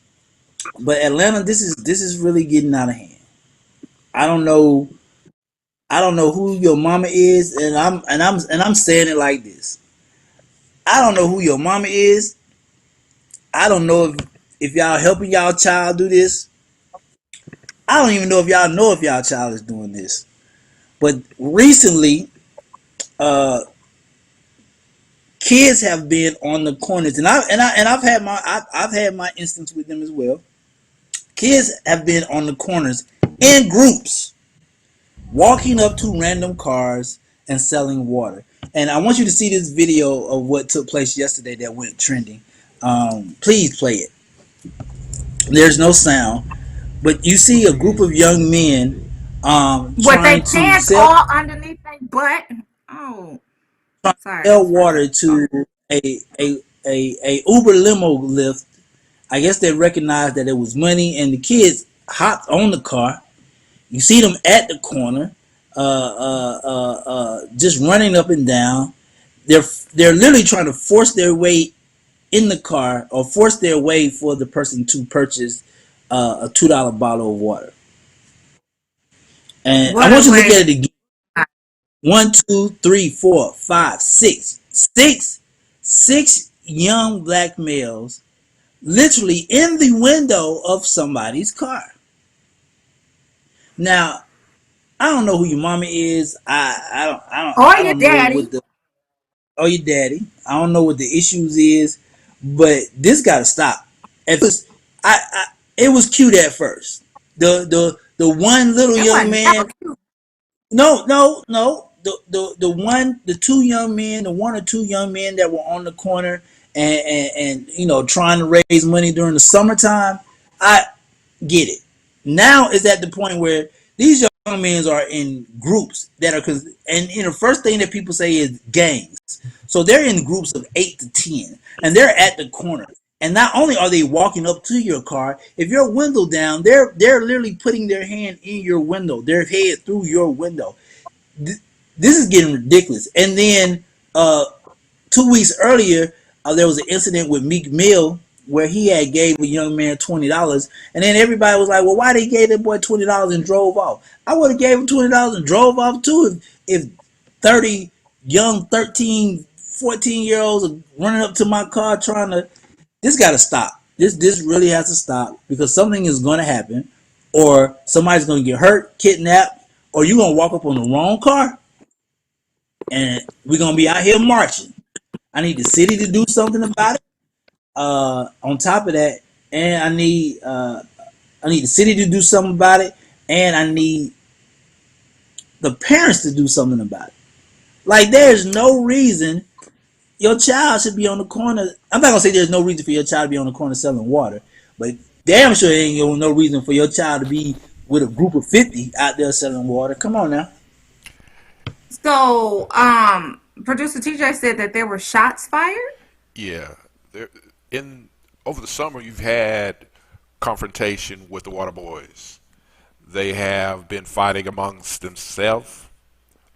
but Atlanta. This is really getting out of hand. I don't know. I don't know who your mama is, and I'm saying it like this. I don't know who your mama is. I don't know if y'all helping y'all child do this. I don't even know if y'all child is doing this. But recently, uh, kids have been on the corners, and I've had my instance with them as well. Kids have been on the corners in groups, walking up to random cars and selling water. And I want you to see this video of what took place yesterday that went trending. Please play it. There's no sound, but you see a group of young men With their trying to pants sell all underneath their butt. Oh, sorry, sell sorry. water to a Uber limo lift. I guess they recognized that it was money, and the kids hopped on the car. You see them at the corner, just running up and down. They're literally trying to force their way in the car or force their way for the person to purchase a $2 bottle of water. And I What a want you to look way at to. it again. One, two, three, four, five, six, six young black males literally in the window of somebody's car. Now, I don't know who your mama is. I don't I don't Or I your don't know what daddy. the or your daddy. I don't know what the issues is, but this got to stop. At first, I it was cute at first. The one little It young was never man. cute. No. The two young men, the one or two young men that were on the corner and trying to raise money during the summertime. I get it. Now it's at the point where these young men are in groups that are, and the first thing that people say is gangs. So they're in groups of 8 to 10, and they're at the corner. And not only are they walking up to your car, if your window down, they're literally putting their hand in your window, their head through your window. This is getting ridiculous. And then 2 weeks earlier, there was an incident with Meek Mill where he had gave a young man $20, and then everybody was like, "Well, why they gave that boy $20 and drove off?" I would have gave him $20 and drove off too if 30 young 13, 14-year olds are running up to my car trying to. This got to stop. This really has to stop because something is going to happen, or somebody's going to get hurt, kidnapped, or you're going to walk up on the wrong car, and we're going to be out here marching. I need the city to do something about it. On top of that, and I need the city to do something about it, and I need the parents to do something about it. Like there's no reason your child should be on the corner. I'm not gonna say there's no reason for your child to be on the corner selling water, but damn sure there ain't no reason for your child to be with a group of 50 out there selling water. Come on now. So, producer TJ said that there were shots fired. Yeah, there in over the summer you've had confrontation with the Water Boys. They have been fighting amongst themselves.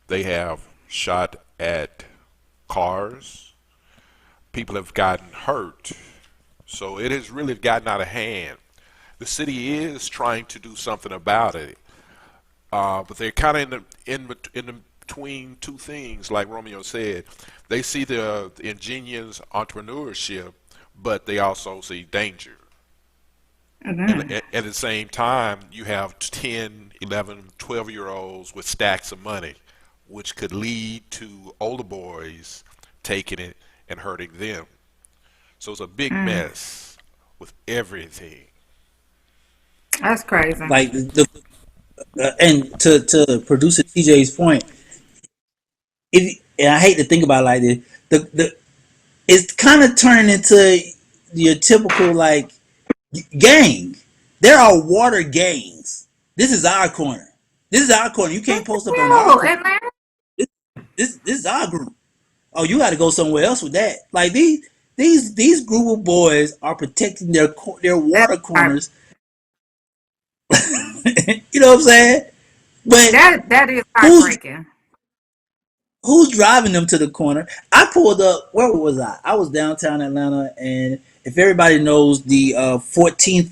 They have shot at cars. People have gotten hurt. So it has really gotten out of hand. The city is trying to do something about it, but they're kind of in between two things, like Romeo said. They see the ingenious entrepreneurship, but they also see danger. And at the same time, you have 10, 11, 12 year olds with stacks of money, which could lead to older boys taking it and hurting them. So it's a big mess with everything. That's crazy. Like and to producer TJ's point, if and I hate to think about it like this, the it's kind of turning into your typical like gang. There are water gangs. This is our corner. This is our corner. You can't It's post up on our real, corner. Atlanta. This is our group. Oh, you got to go somewhere else with that. Like these group of boys are protecting their That's water corners. You know what I'm saying? But that is who's heartbreaking. who's driving them to the corner? I pulled up. Where was I? I was downtown Atlanta, and if everybody knows the 14th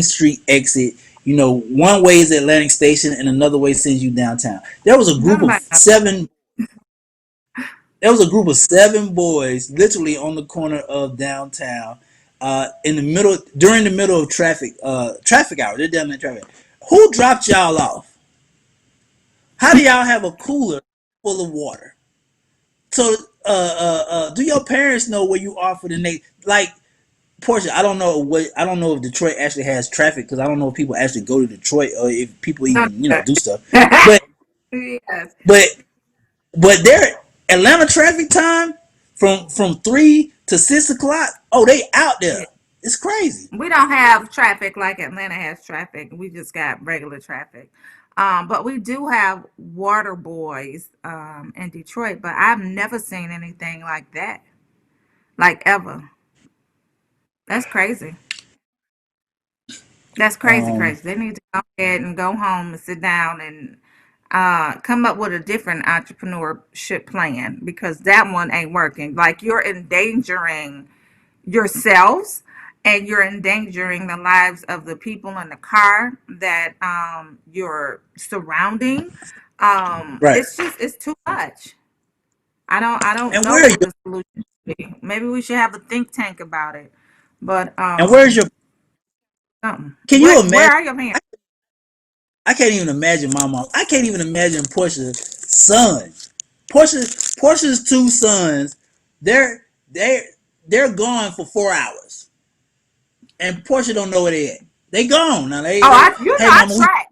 Street exit, one way is Atlantic Station, and another way sends you downtown. There was a group of Nobody knows. seven. There was a group of 7 boys, literally on the corner of downtown, in the middle during the middle of traffic hour. They're down there traffic. Who dropped y'all off? How do y'all have a cooler full of water? So, do your parents know where you are for the next? Like, Portia, I don't know if Detroit actually has traffic because I don't know if people actually go to Detroit or if people No, even do stuff. But yes. but but their Atlanta traffic time from 3 to 6 o'clock. Oh, they out there. It's crazy. We don't have traffic like Atlanta has traffic. We just got regular traffic. But we do have water boys in Detroit, but I've never seen anything like that. Like ever. That's crazy. That's crazy, Um, crazy. They need to go ahead and go home and sit down and come up with a different entrepreneurship plan because that one ain't working. Like you're endangering yourselves and you're endangering the lives of the people in the car that you're surrounding. right. It's too much. I don't And know where are what you? the solution should be. Maybe we should have a think tank about it. But And where's your? something. Can you Where imagine? are your parents? I can't even imagine my mom. I can't even imagine Portia's son. Portia's two sons, they're they they're gone for 4 hours, and Portia don't know where they at. They gone now. Oh, They hey I mama, we track.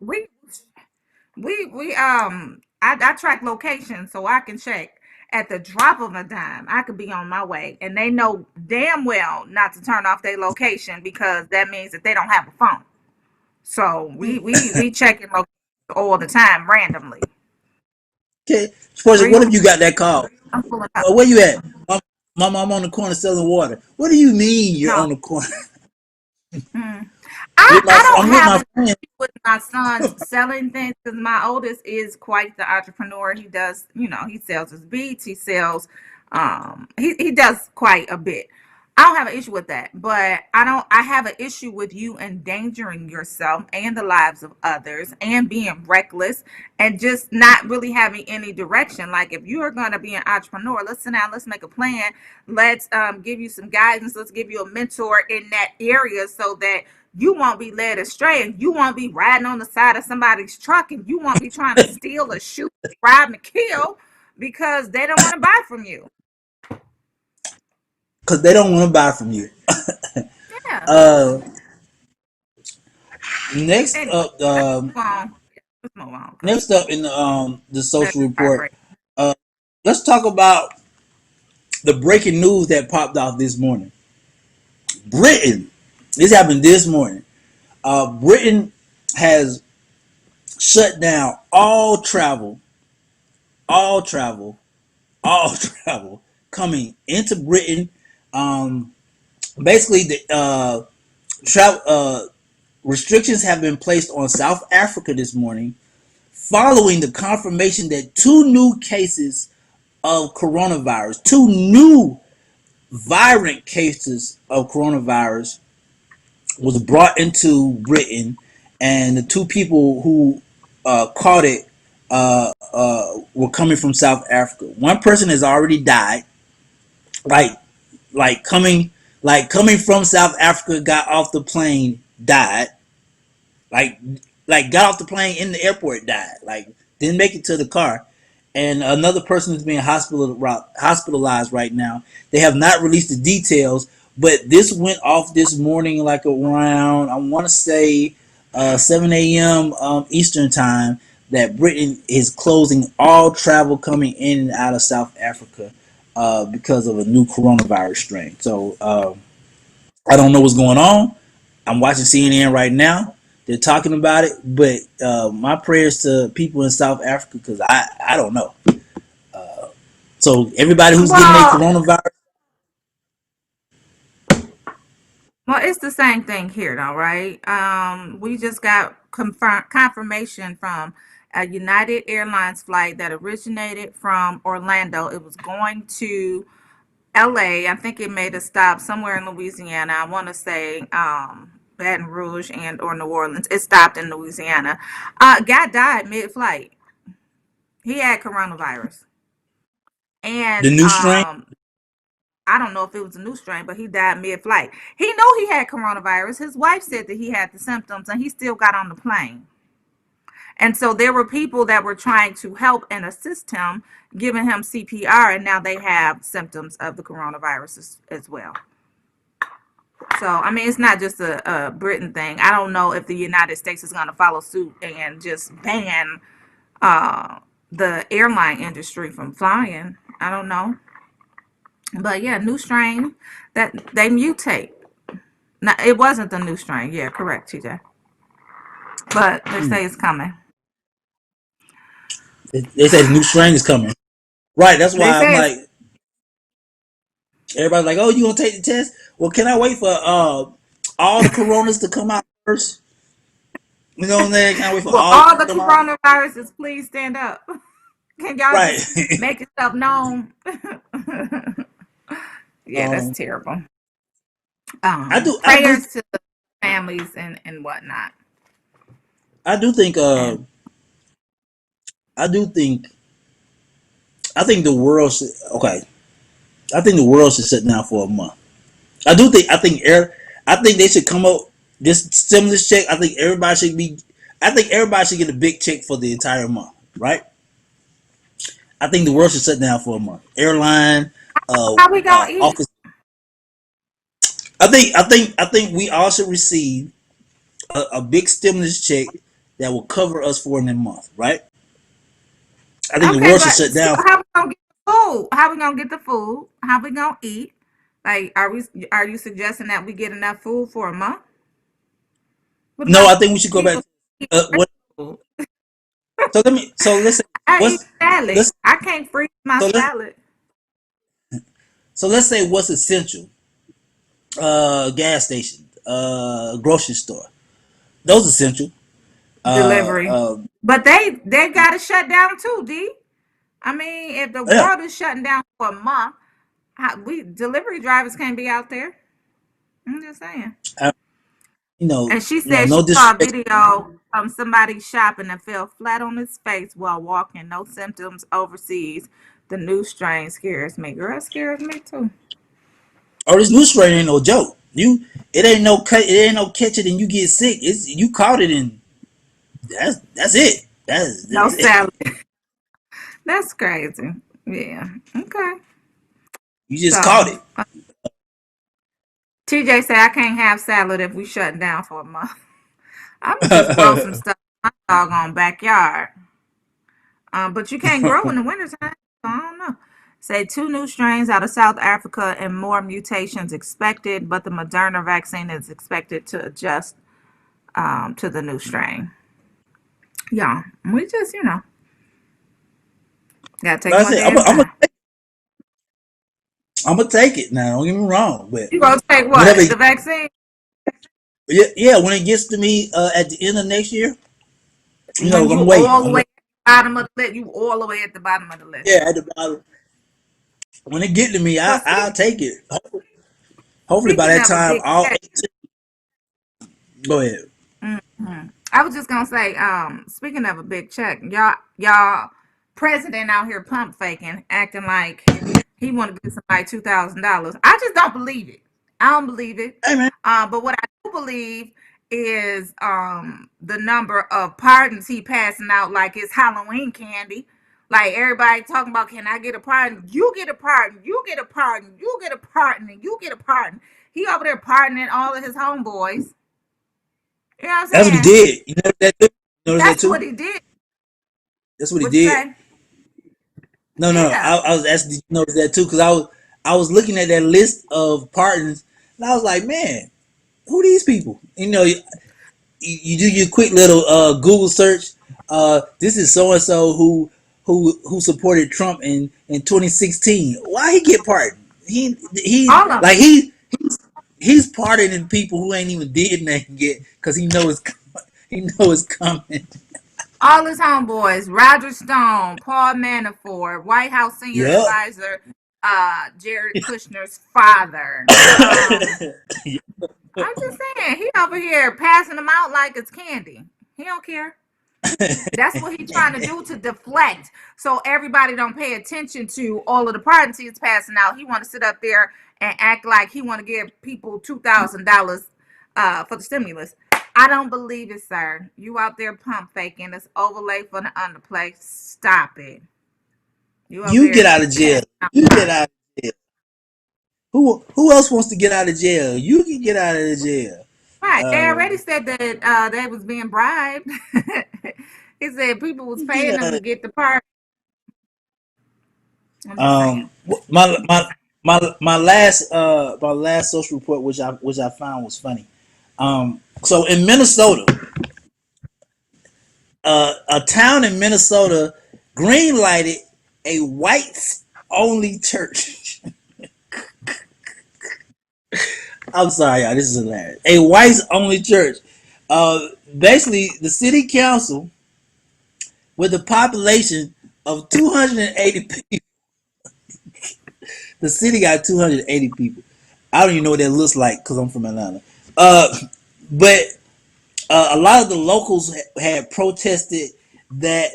I track location so I can check at the drop of a dime. I could be on my way, and they know damn well not to turn off their location because that means that they don't have a phone. So we checking location all the time randomly. okay. Portia, Three. what if you got that call? I'm pulling up. Where you at? Mama, I'm on the corner selling water. What do you mean you're No. on the corner? Mm. With I don't I'm with have my an friend. issue with my sons selling things because my oldest is quite the entrepreneur. He does, he sells his beats, he sells he does quite a bit. I don't have an issue with that, but I have an issue with you endangering yourself and the lives of others and being reckless and just not really having any direction. Like if you are gonna be an entrepreneur, let's sit down, let's make a plan, let's give you some guidance, let's give you a mentor in that area so that you won't be led astray and you won't be riding on the side of somebody's truck and you won't be trying to steal or shoot, rob and kill because they don't want to buy from you. Because they don't want to buy from you. Yeah. Uh, next Anyway, up, let's move on. Let's move on because next up in the that's social report, heartbreak. uh, let's talk about the breaking news that popped off this morning. Britain. This happened this morning. Britain has shut down all travel, all travel coming into Britain. Um, Basically, the travel restrictions have been placed on South Africa this morning, following the confirmation that two new cases of coronavirus, two new virulent cases of coronavirus, was brought into Britain, and the two people who caught it were coming from South Africa. One person has already died, like like coming coming from South Africa, got off the plane, died, like got off the plane in the airport, died, like didn't make it to the car. And another person is being hospitalized right now. They have not released the details, but this went off this morning, like around, I want to say 7 a.m. Eastern time, that Britain is closing all travel coming in and out of South Africa because of a new coronavirus strain. So I don't know what's going on. I'm watching CNN right now. They're talking about it, but my prayers to people in South Africa, because I don't know. So everybody who's getting a Well, coronavirus, well, it's the same thing here, though, right? We just got confirmation from a United Airlines flight that originated from Orlando. It was going to LA. I think it made a stop somewhere in Louisiana. I want to say Baton Rouge and or New Orleans. It stopped in Louisiana. Guy died mid-flight. He had coronavirus, the and new strain, I don't know if it was a new strain, but he died mid-flight. He knew he had coronavirus. His wife said that he had the symptoms, and he still got on the plane. And so there were people that were trying to help and assist him, giving him CPR, and now they have symptoms of the coronavirus as well. So, I mean, it's not just a Britain thing. I don't know if the United States is going to follow suit and just ban uh, the airline industry from flying. I don't know. But yeah, new strain that they mutate. No, it wasn't the new strain. Yeah, correct, TJ. But they say it's coming. they say the new strain is coming. Right, that's They why I'm say it's like, everybody's like, oh, you gonna take the test? Well, can I wait for all the coronas to come out first? You know what I'm saying? Can I wait for well, all of all them the to come out? coronaviruses, please stand up. Can y'all Right. just make yourself known? Yeah, that's um, terrible. I do, I do, Prayers to the families and whatnot. I do think, And I do think, I think the world should. Okay, I think the world should sit down for a month. I do think. I think they should come up this stimulus check. I think everybody should be. I think everybody should get a big check for the entire month. Right. I think the world should shut down for a month. Airline, How we gonna eat? office. I think we all should receive a big stimulus check that will cover us for a month, right? I think the Okay, world should but shut so down. how we gonna get the food? How we gonna get the food? How we gonna eat? Like, are you suggesting that we get enough food for a month? What No, about I think we should go back. people To, eat what? food? So let me. So let's say I eat what's salad. let's I can't freeze my so let's salad. so let's say what's essential. Gas station, grocery store. Those essential. Uh, Delivery. uh, But they gotta shut down too, D. I mean, if the yeah. world is shutting down for a month, we delivery drivers can't be out there. I'm just saying. I, And she said she no saw a disrespect. video of somebody shopping and fell flat on his face while walking, no symptoms overseas. The new strain scares me. Girl, it scares me too. Or this new strain ain't no joke. It ain't no cut. It ain't no catch it and you get sick. It's you caught it and that's it. No That's it. salad. That's crazy. Yeah. Okay. You just So caught it. TJ said I can't have salad if we shutting down for a month. I'm gonna just grow some stuff in my doggone backyard. But you can't grow in the wintertime. So I don't know. Say two new strains out of South Africa and more mutations expected, but the Moderna vaccine is expected to adjust to the new strain. Yeah, we just, gotta take Like I one said, day at a time. I'm gonna take it now. Don't get me wrong, but You gonna take whenever, what? The vaccine? yeah, when it gets to me at the end of next year, When you I'm waiting. all the way at the bottom of the list, you all the way at the bottom of the list. Yeah, at the bottom. When it get to me, So I'll take it. Hopefully by speaking that of a time, big all check. 18. Go ahead. I was just gonna say, speaking of a big check, y'all, president out here pump faking, acting like he want to give somebody $2,000. I just don't believe it. I don't believe it. Hey man, But what I do believe is the number of pardons he passing out like it's Halloween candy. Like everybody talking about, can I get a pardon? You get a pardon. You get a pardon. You get a pardon, and you get a pardon. He over there pardoning all of his homeboys. You know what I'm that's what he saying? did. You notice that too? You notice that That's too? what he did. That's what he What you did. say? No, no, no. Yeah. I was asking, did you notice that too? Because I was looking at that list of pardons, and I was like, man, who these people? You do your quick little Google search. This is so and so who supported Trump in 2016. Why he get pardoned? He All of like them. he's pardoning people who ain't even did nothing yet because he know it's coming. All his homeboys, Roger Stone, Paul Manafort, White House senior Yep. advisor, Jared Kushner's father. I'm just saying, he over here passing them out like it's candy. He don't care. That's what he's trying to do to deflect, so everybody don't pay attention to all of the pardons he's passing out. He want to sit up there and act like he want to give people $2,000 for the stimulus. I don't believe it, sir. You out there pump faking. It's overlay for the underplay. Stop it. You over You get there out of jail. passing out You get pardons. out of jail. Who else wants to get out of jail? You can get out of the jail. Right. They already Um, said that they was being bribed. He said people was you get paying them out to of, get the pardon. I'm just saying. my last social report, which I found was funny. So in Minnesota, a town in Minnesota green lighted a whites only church. I'm sorry, y'all. This is hilarious. A whites only church. Basically, the city council with a population of 280 people. The city got 280 people. I don't even know what that looks like because I'm from Atlanta. But a lot of the locals had protested that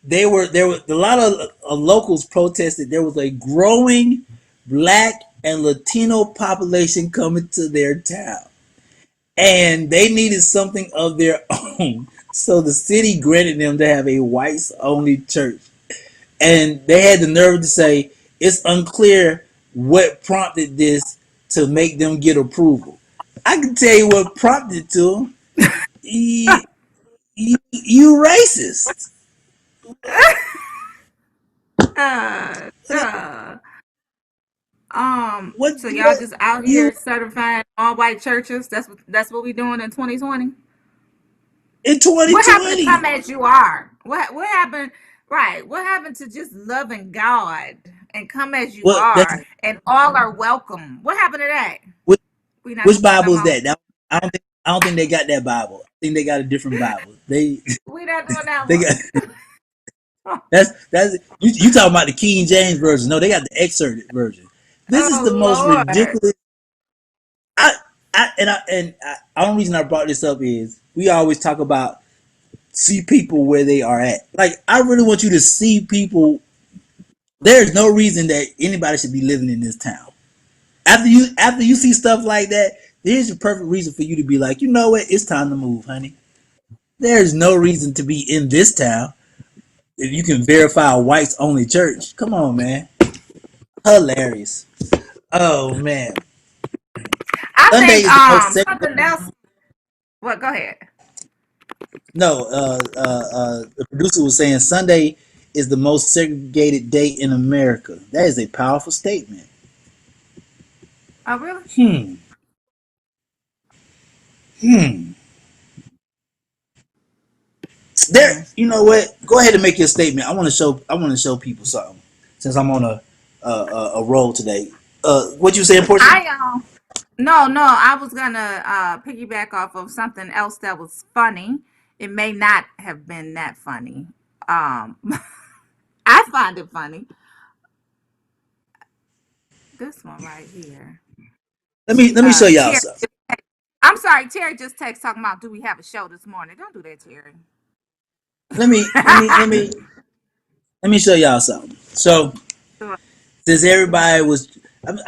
there were a lot of locals protested there was a growing black and Latino population coming to their town, and they needed something of their own. So the city granted them to have a whites only church. and they had the nerve to say it's unclear what prompted this to make them get approval. I can tell you what prompted to them. You racist. uh, What so y'all what just out you here certifying all white churches. That's what we doing in 2020. in What happened to 2020? come as you are? What happened? Right. What happened to just loving God and come as you What that's are and all are welcome? What happened to that? which, We not which doing that no Bible is more. that? I don't think they got that Bible. I think they got a different Bible. They We not doing that they one. got that's you talking about the King James version. No, they got the excerpted version. This is the Oh most Lord. ridiculous. I the only reason I brought this up is we always talk about see people where they are at. Like I really want you to see people. There's no reason that anybody should be living in this town. After you see stuff like that, there's a perfect reason for you to be like, you know what, it's time to move, honey. There's no reason to be in this town if you can verify a whites only church. Come on, man. Hilarious. Oh man. I Sunday think is the most segregated. something else. What? Go ahead. No, the producer was saying Sunday is the most segregated day in America. That is a powerful statement. Oh really? Hmm. Hmm. There. Mm. You know what? Go ahead and make your statement. I want to show. I want to show people something since I'm on a roll today. What you saying, Portia? I no, I was gonna piggyback off of something else that was funny. It may not have been that funny. I find it funny. This one right here. Let me show y'all Terry. something. I'm sorry, Terry just text talking about do we have a show this morning? Don't do that, Terry. Let me let me let me let me show y'all something. So since everybody was,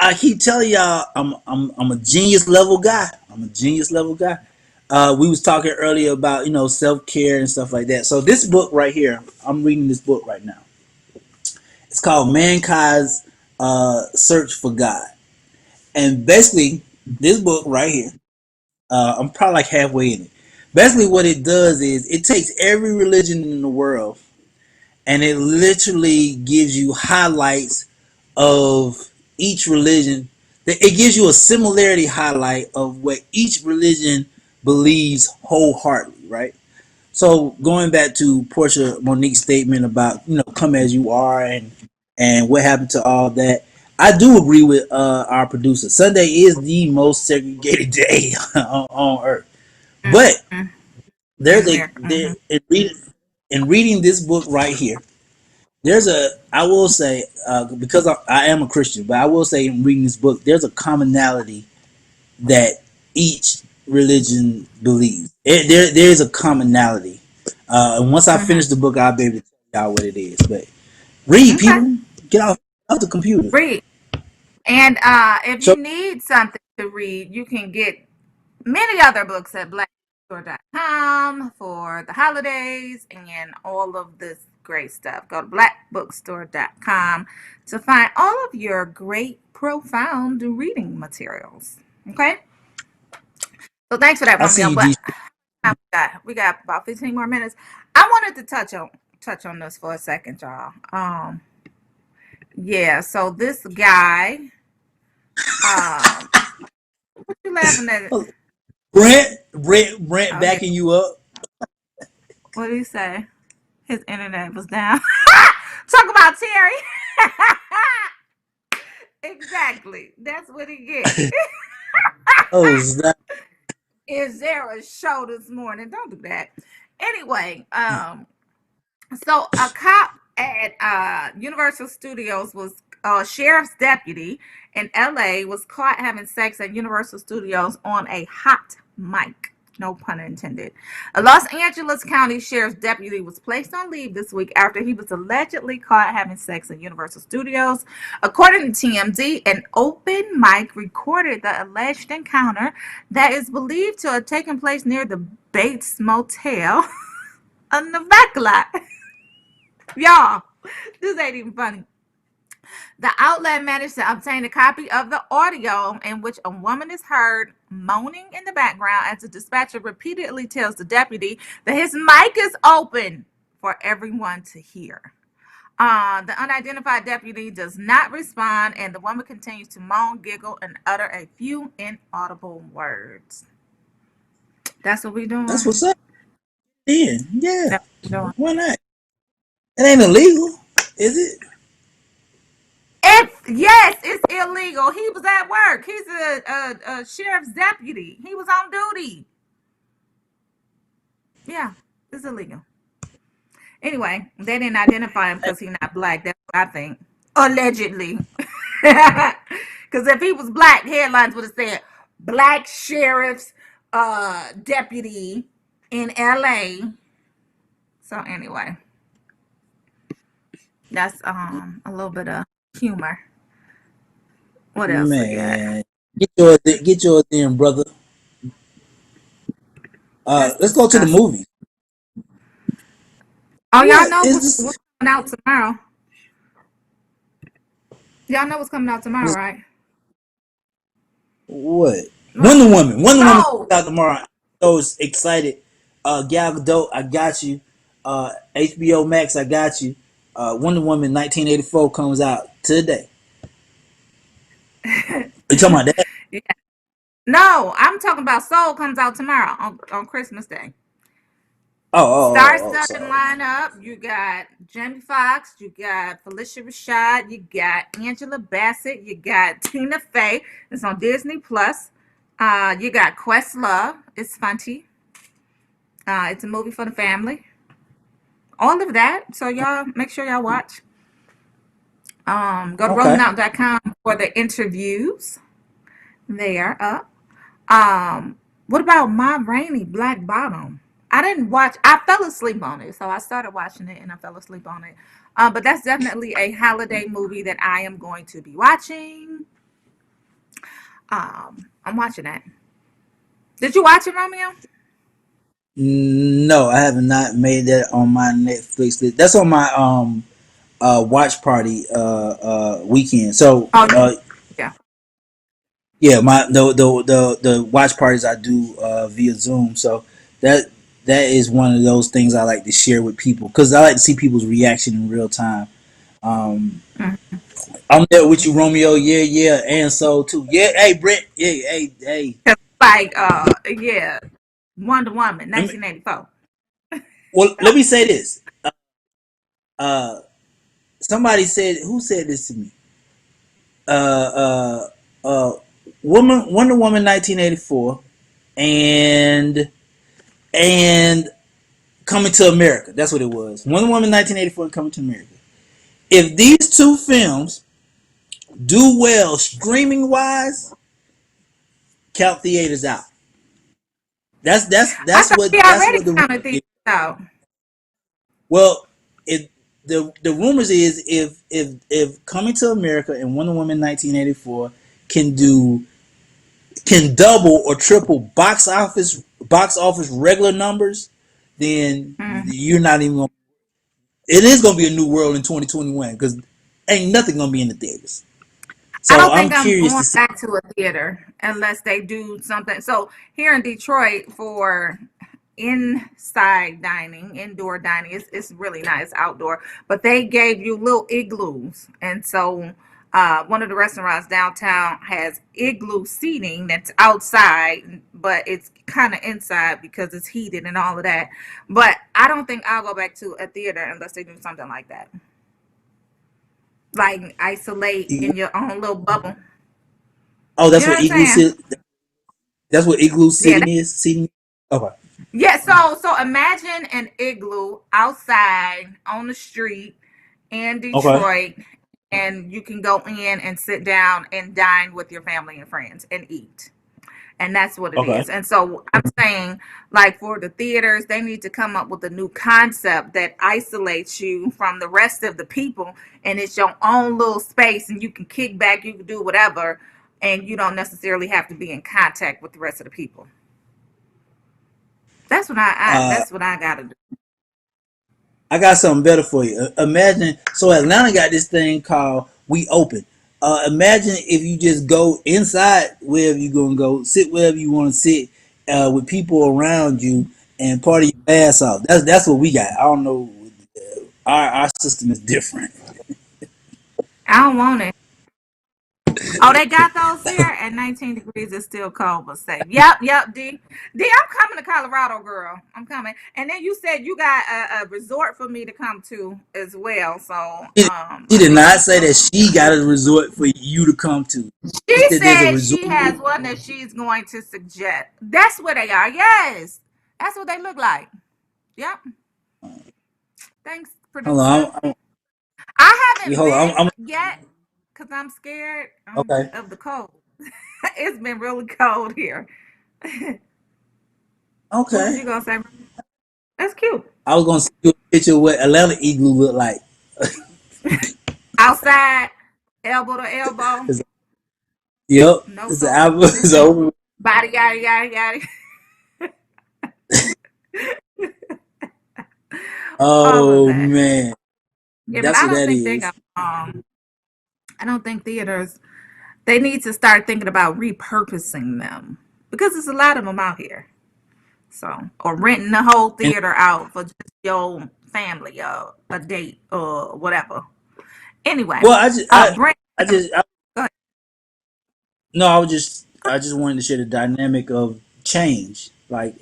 I keep telling y'all, I'm a genius level guy. I'm a genius level guy. We was talking earlier about self care and stuff like that. So this book right here, I'm reading this book right now. It's called Mankind's Search for God, and basically this book right here, I'm probably like halfway in it. Basically, what it does is it takes every religion in the world and it literally gives you highlights of each religion. It gives you a similarity highlight of what each religion believes wholeheartedly, right? So going back to Portia Monique's statement about come as you are and what happened to all that, I do agree with our producer. Sunday is the most segregated day on earth, but In there's a America. there in reading this book right here. I will say, because I am a Christian, but I will say in reading this book, there's a commonality that each religion believes. There is a commonality. And once I finish the book, I'll be able to tell y'all what it is. But read, Okay. people. Get off the computer. Read. And if So you need something to read, you can get many other books at blackbookstore.com for the holidays and all of this great stuff. Go to blackbookstore.com to find all of your great, profound reading materials. Okay? So thanks for that, I see Romeo. you, But G. we got about 15 more minutes. I wanted to touch on this for a second, y'all. Yeah, so this guy, um, what you laughing at? Brent Oh, yeah. backing you up. What did he say? His internet was down. Talk about Terry. Exactly. That's what he get. Oh, snap. Is there a show this morning? Don't do that. Anyway, so a cop at Universal Studios was a sheriff's deputy in LA was caught having sex at Universal Studios on a hot mic. No pun intended. A Los Angeles County Sheriff's deputy was placed on leave this week after he was allegedly caught having sex at Universal Studios. According to TMZ, an open mic recorded the alleged encounter that is believed to have taken place near the Bates Motel on the back lot. Y'all. This ain't even funny. The outlet managed to obtain a copy of the audio in which a woman is heard moaning in the background as the dispatcher repeatedly tells the deputy that his mic is open for everyone to hear. The unidentified deputy does not respond, and the woman continues to moan, giggle, and utter a few inaudible words. That's what we That's doing. what's up. Yeah, yeah. That's what we doing. Why not? It ain't illegal, is it? Yes, it's illegal. He was at work. He's a sheriff's deputy. He was on duty. Yeah, it's illegal. Anyway, they didn't identify him because he's not black. That's what I think. Allegedly. Because if he was black, headlines would have said black sheriff's deputy in LA. So anyway, that's a little bit of humor. What else we got? Man, get yours in, brother. That's Let's go to the disgusting. movies. Oh, y'all What know is what's this? coming out tomorrow? Y'all know what's coming out tomorrow, right? What? What? Wonder Woman. Wonder Woman So comes out tomorrow. I'm so excited. Gal Gadot, I got you. HBO Max, I got you. Wonder Woman 1984 comes out today. You talking about that? yeah. No, I'm talking about Soul comes out tomorrow on Christmas Day. Star-studded So lineup. You got Jamie Foxx, you got Felicia Rashad, you got Angela Bassett, you got Tina Fey. It's on Disney Plus. You got Questlove. It's funny. It's a movie for the family. All of that. So y'all make sure y'all watch. Go to okay. rollingout.com for the interviews. They are up. What about Ma Rainey Black Bottom? I didn't watch. I fell asleep on it, so I started watching it and I fell asleep on it. But that's definitely a holiday movie that I am going to be watching. I'm watching that. Did you watch it, Romeo? No, I have not made that on my Netflix list. That's on my watch party weekend. So Oh, yeah. yeah, my the watch parties I do via Zoom. So that that is one of those things I like to share with people because I like to see people's reaction in real time. Um, Mhm. I'm there with you, Romeo. Yeah, yeah, and so too. Yeah, hey, Brett. Yeah, hey, hey. Like, yeah, Wonder Woman, Let me, 1984. well, let me say this. Uh, somebody said, who said this to me? Uh, uh, Wonder Woman 1984 and and Coming to America. That's what it was. Wonder Woman 1984 and Coming to America. If these two films do well streaming wise, count theaters out. I thought we That's already what the counted these out. well it the rumors is if Coming to America and Wonder Woman 1984 can do can double or triple box office regular numbers, then Mhm. you're not even gonna, it is gonna be a new world in 2021 because ain't nothing gonna be in the theaters. I So don't I'm think I'm curious going to see. back to a theater unless they do something. So here in Detroit for inside dining, indoor dining, it's really nice outdoor. But they gave you little igloos, and so one of the restaurants downtown has igloo seating that's outside, but it's kind of inside because it's heated and all of that. But I don't think I'll go back to a theater unless they do something like that, like isolate in your own little bubble. Oh, You know what I'm saying? that's what igloo Yeah, sitting is. Seating. Okay. yeah. So imagine an igloo outside on the street in Okay. Detroit, and you can go in and sit down and dine with your family and friends and eat. And that's what it Okay. is. And so I'm saying, like for the theaters, they need to come up with a new concept that isolates you from the rest of the people, and it's your own little space, and you can kick back, you can do whatever, and you don't necessarily have to be in contact with the rest of the people. That's what I Uh, that's what I gotta do. I got something better for you. Imagine, so Atlanta got this thing called We Open. Imagine if you just go inside wherever you're gonna go, sit wherever you want to sit, with people around you, and party your ass off. That's what we got. I don't know. Our system is different. I don't want it. Oh, they got those here at 19 degrees. It's still cold but safe. Yep, yep. I'm coming to Colorado, girl. I'm coming. And then you said you got a resort for me to come to as well. So She, she I did think not I'm say that coming. she got a resort for you to come to. She She said there's a said resort. she has one that she's going to suggest. That's what they are. Yes, that's what they look like. Yep. Thanks, Hold producer. on, I haven't hold on. been yet because I'm scared Okay, of the cold. It's been really cold here. What was okay. you gonna say? That's cute. I was gonna send you a picture of what Atlanta igloo look like. Outside, elbow to elbow, It's, yep, no it's an social album. It's distancing, over. body yada yada yada, all of Oh that. man, Yeah, but that's what that is. I don't think theaters. They need to start thinking about repurposing them because there's a lot of them out here. So, or renting the whole And theater out for just your family, a date, or whatever. Anyway, well, Brent, I just, I, go ahead. no, I just wanted to share the dynamic of change. Like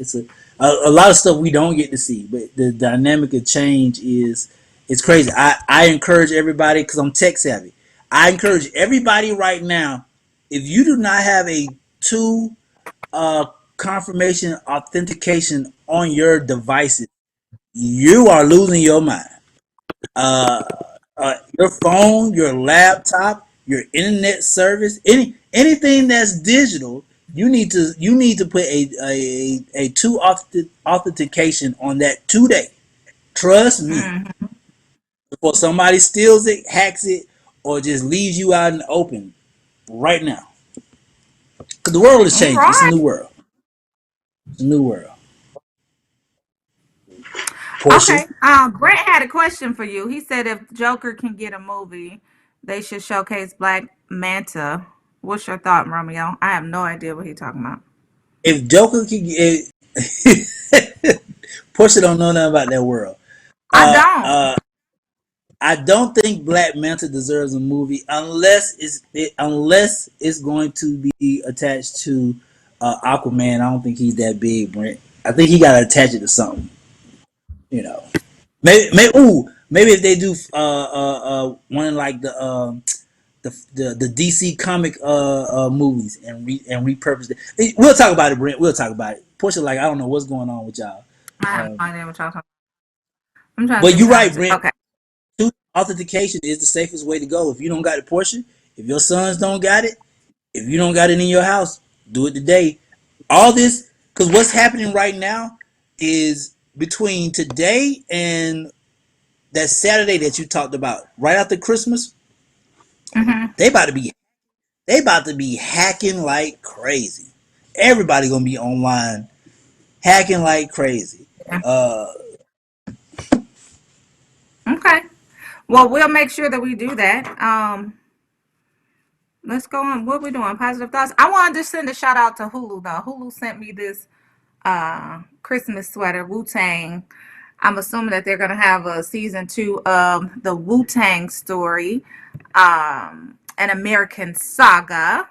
a lot of stuff we don't get to see, but the dynamic of change is it's crazy. I encourage everybody because I'm tech savvy. I encourage everybody right now. If you do not have a two uh, confirmation authentication on your devices, you are losing your mind. Uh, your phone, your laptop, your internet service, anything that's digital, you need to put a two authentication on that today. Trust me, Mm-hmm. before somebody steals it, hacks it, or just leaves you out in the open right now. Because the world is All changing. It's a right. new world. It's a new world. Portia, Okay. Brent had a question for you. He said if Joker can get a movie, they should showcase Black Manta. What's your thought, Romeo? I have no idea what he's talking about. if Joker could get, Portia don't know nothing about that world. I Uh, don't. uh, I don't think Black Manta deserves a movie unless it's going to be attached to Aquaman. I don't think he's that big, Brent. I think he got to attach it to something. You know, maybe if they do one like the DC comic movies and repurpose it. We'll talk about it, Brent. We'll talk about it. Portia, like I don't know what's going on with y'all. I have Um, no idea what y'all talking. I'm trying to see but what you're right, conversation. Brent. Okay. Two authentication is the safest way to go. If you don't got it, Portia, if your sons don't got it, if you don't got it in your house, do it today. All this, because what's happening right now is between today and that Saturday that you talked about, right after Christmas, Mm-hmm. they about to be they about to be hacking like crazy. Everybody gonna be online hacking like crazy. Yeah. Uh, Okay. Well, we'll make sure that we do that. Let's go on. What we doing? Positive thoughts. I wanted to send a shout out to Hulu though. Hulu sent me this Christmas sweater, Wu Tang. I'm assuming that they're gonna have a season 2 of the Wu Tang story, an American saga.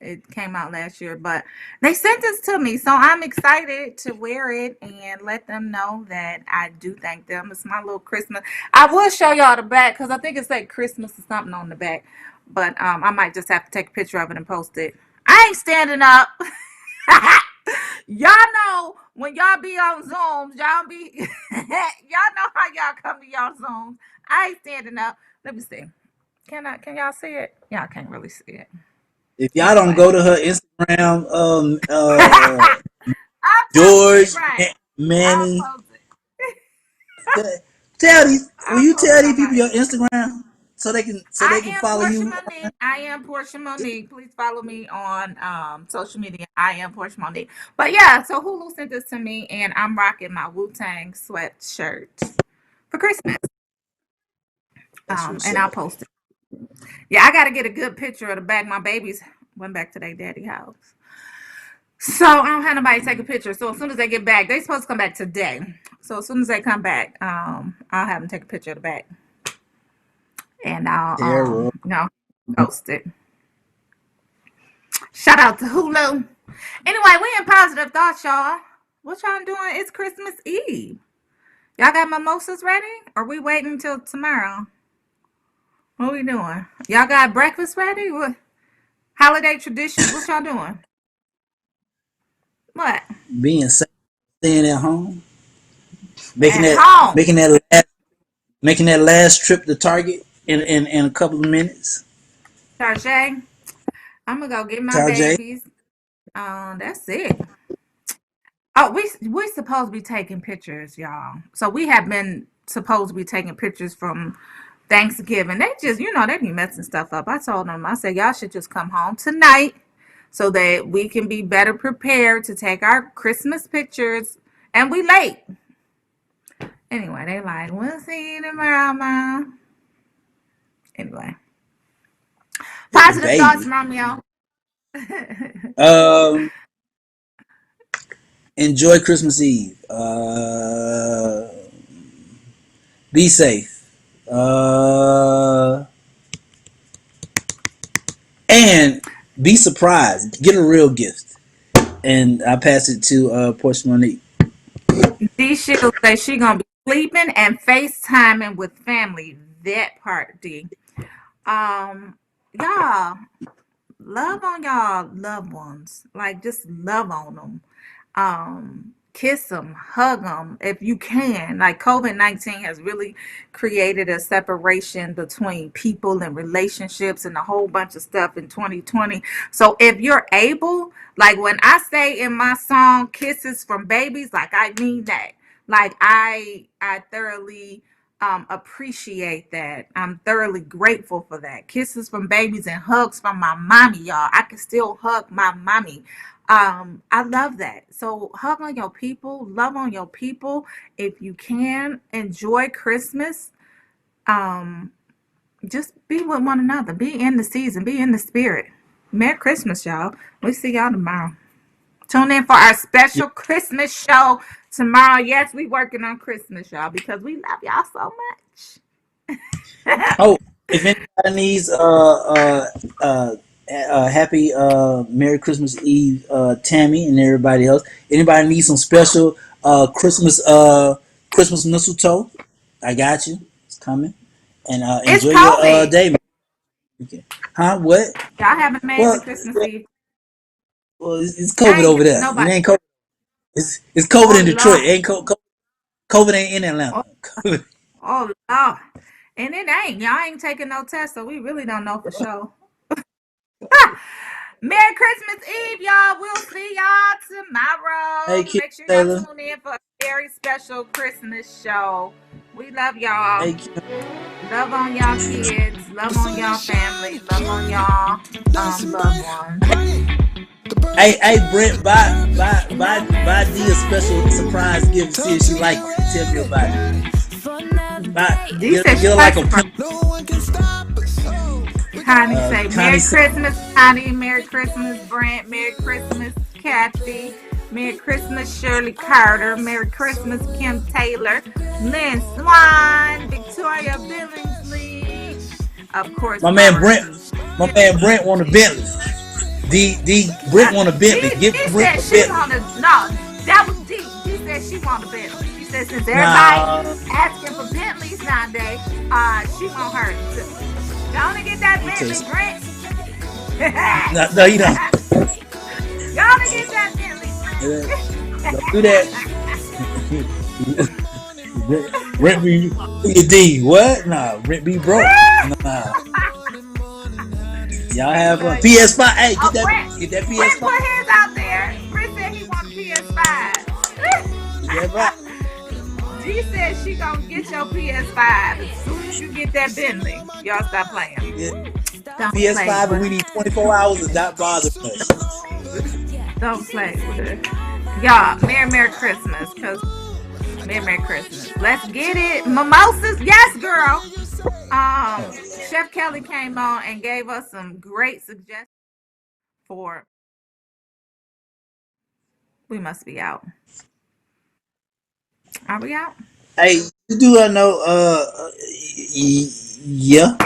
It came out last year, but they sent this to me, so I'm excited to wear it and let them know that I do thank them. It's my little Christmas. I will show y'all the back because I think it's like Christmas or something on the back, but I might just have to take a picture of it and post it. I ain't standing up. Y'all know when y'all be on Zooms, y'all be y'all know how y'all come to y'all Zooms. I ain't standing up. Let me see. Can y'all see it? Y'all can't really see it. if y'all don't Anyway. go to her Instagram, I'll post it, George right. I'll Manny, post it. will I'll you post it tell these on my people your Instagram. Instagram so they I can am follow Portia you? Monique. I am Portia Monique. Please follow me on social media. I am Portia Monique. But yeah, so Hulu sent this to me, and I'm rocking my Wu Tang sweatshirt for Christmas. That's what's And I'll up. post it. Yeah, I gotta get a good picture of the bag. My babies went back to their daddy house. So I don't have nobody take a picture. So as soon as they get back, they supposed to come back today. So as soon as they come back, I'll have them take a picture of the bag. And I'll Terrible. post it. Shout out to Hulu. Anyway, we in positive thoughts, y'all. What y'all doing? It's Christmas Eve. Y'all got mimosas ready? Or we waiting until tomorrow? What we doing? Y'all got breakfast ready? What holiday traditions? What y'all doing? What? Being safe, staying at home, making At that home. making that last trip to Target in a couple of minutes. Tarjay, I'm gonna go get my Tarjay. babies. That's it. Oh, we supposed to be taking pictures, y'all. So we have been supposed to be taking pictures from Thanksgiving. They just, they be messing stuff up. I told them, I said, y'all should just come home tonight so that we can be better prepared to take our Christmas pictures. And we late. Anyway, they like, we'll see you tomorrow, Mom. Anyway. Positive thoughts, Baby. Romeo. Um, enjoy Christmas Eve. Be safe. And be surprised. Get a real gift. And I pass it to Portia Monique. D Shield says she gonna be sleeping and FaceTiming with family. That part, D. Y'all love on y'all loved ones. Like just love on them. Kiss them, hug them if you can. Like COVID-19 has really created a separation between people and relationships and a whole bunch of stuff in 2020. So if you're able, like when I say in my song Kisses from Babies, like I mean that. Like I thoroughly appreciate that. I'm thoroughly grateful for that. Kisses from babies and hugs from my mommy, y'all. I can still hug my mommy. I love that. So hug on your people, love on your people if you can. Enjoy Christmas. Um, just be with one another. Be in the season. Be in the spirit. Merry Christmas, y'all. We see y'all tomorrow. Tune in for our special Christmas show tomorrow. Yes, we working on Christmas, y'all, because we love y'all so much. Oh, if anybody needs happy Merry Christmas Eve, Tammy and everybody else. Anybody needs some special Christmas mistletoe? I got you. It's coming. And It's enjoy your COVID. day. Okay. Huh? What? Y'all have an Well, amazing Christmas Eve. it's I COVID ain't over getting there. It nobody. ain't COVID. It's COVID Oh in Detroit. It Lord. ain't COVID ain't in Atlanta. Oh, oh Lord. And it ain't. Y'all ain't taking no test, so we really don't know for sure. Merry Christmas Eve, y'all. We'll see y'all Hey, tomorrow. Q Make sure y'all Taylor. tune in for a very special Christmas show. We love y'all. Hey, Q. Love on y'all kids. Love on y'all family. Love on y'all loved ones. Hey, Brent, buy D a special surprise gift. See if she like it. Tell me about it. Buy, D said she get her like likes a surprise. pimp. Connie say Connie Merry said, Christmas, Connie. Merry Christmas, Brent. Merry Christmas, Kathy. Merry Christmas, Shirley Carter. Merry Christmas, Kim Taylor. Lynn Swan. Victoria Billingsley. Of course, my man Barbara Brent, D. my man Brent want a Bentley. D Brent want a Bentley. Give She Brent said a she Bentley. wanted, no, that was D. She said she wanted a Bentley. She said since everybody Nah, asking for Bentleys nowadays, she want hers too. Gonna get that okay. Bentley, Brent. No, you don't. Gonna get that Bentley, Don't do that. Rent be D. What? Nah, rent be broke. Nah, y'all have fun. Brent. PS5. Hey, Oh, Brent. get that Brent PS5. put his out there. Brent said he want a PS5. Get that right. G said she gonna get your PS5 as soon as you get that Bentley. Y'all stop playing. Yeah. Don't play PS5, and with we her. need 24 hours and not bother us. Don't play with her. Y'all, Merry Christmas, because Merry Christmas. Let's get it. Mimosas, yes, girl. Chef Kelly came on and gave us some great suggestions for. We must be out. Are we out? Hey, you do know? Yeah.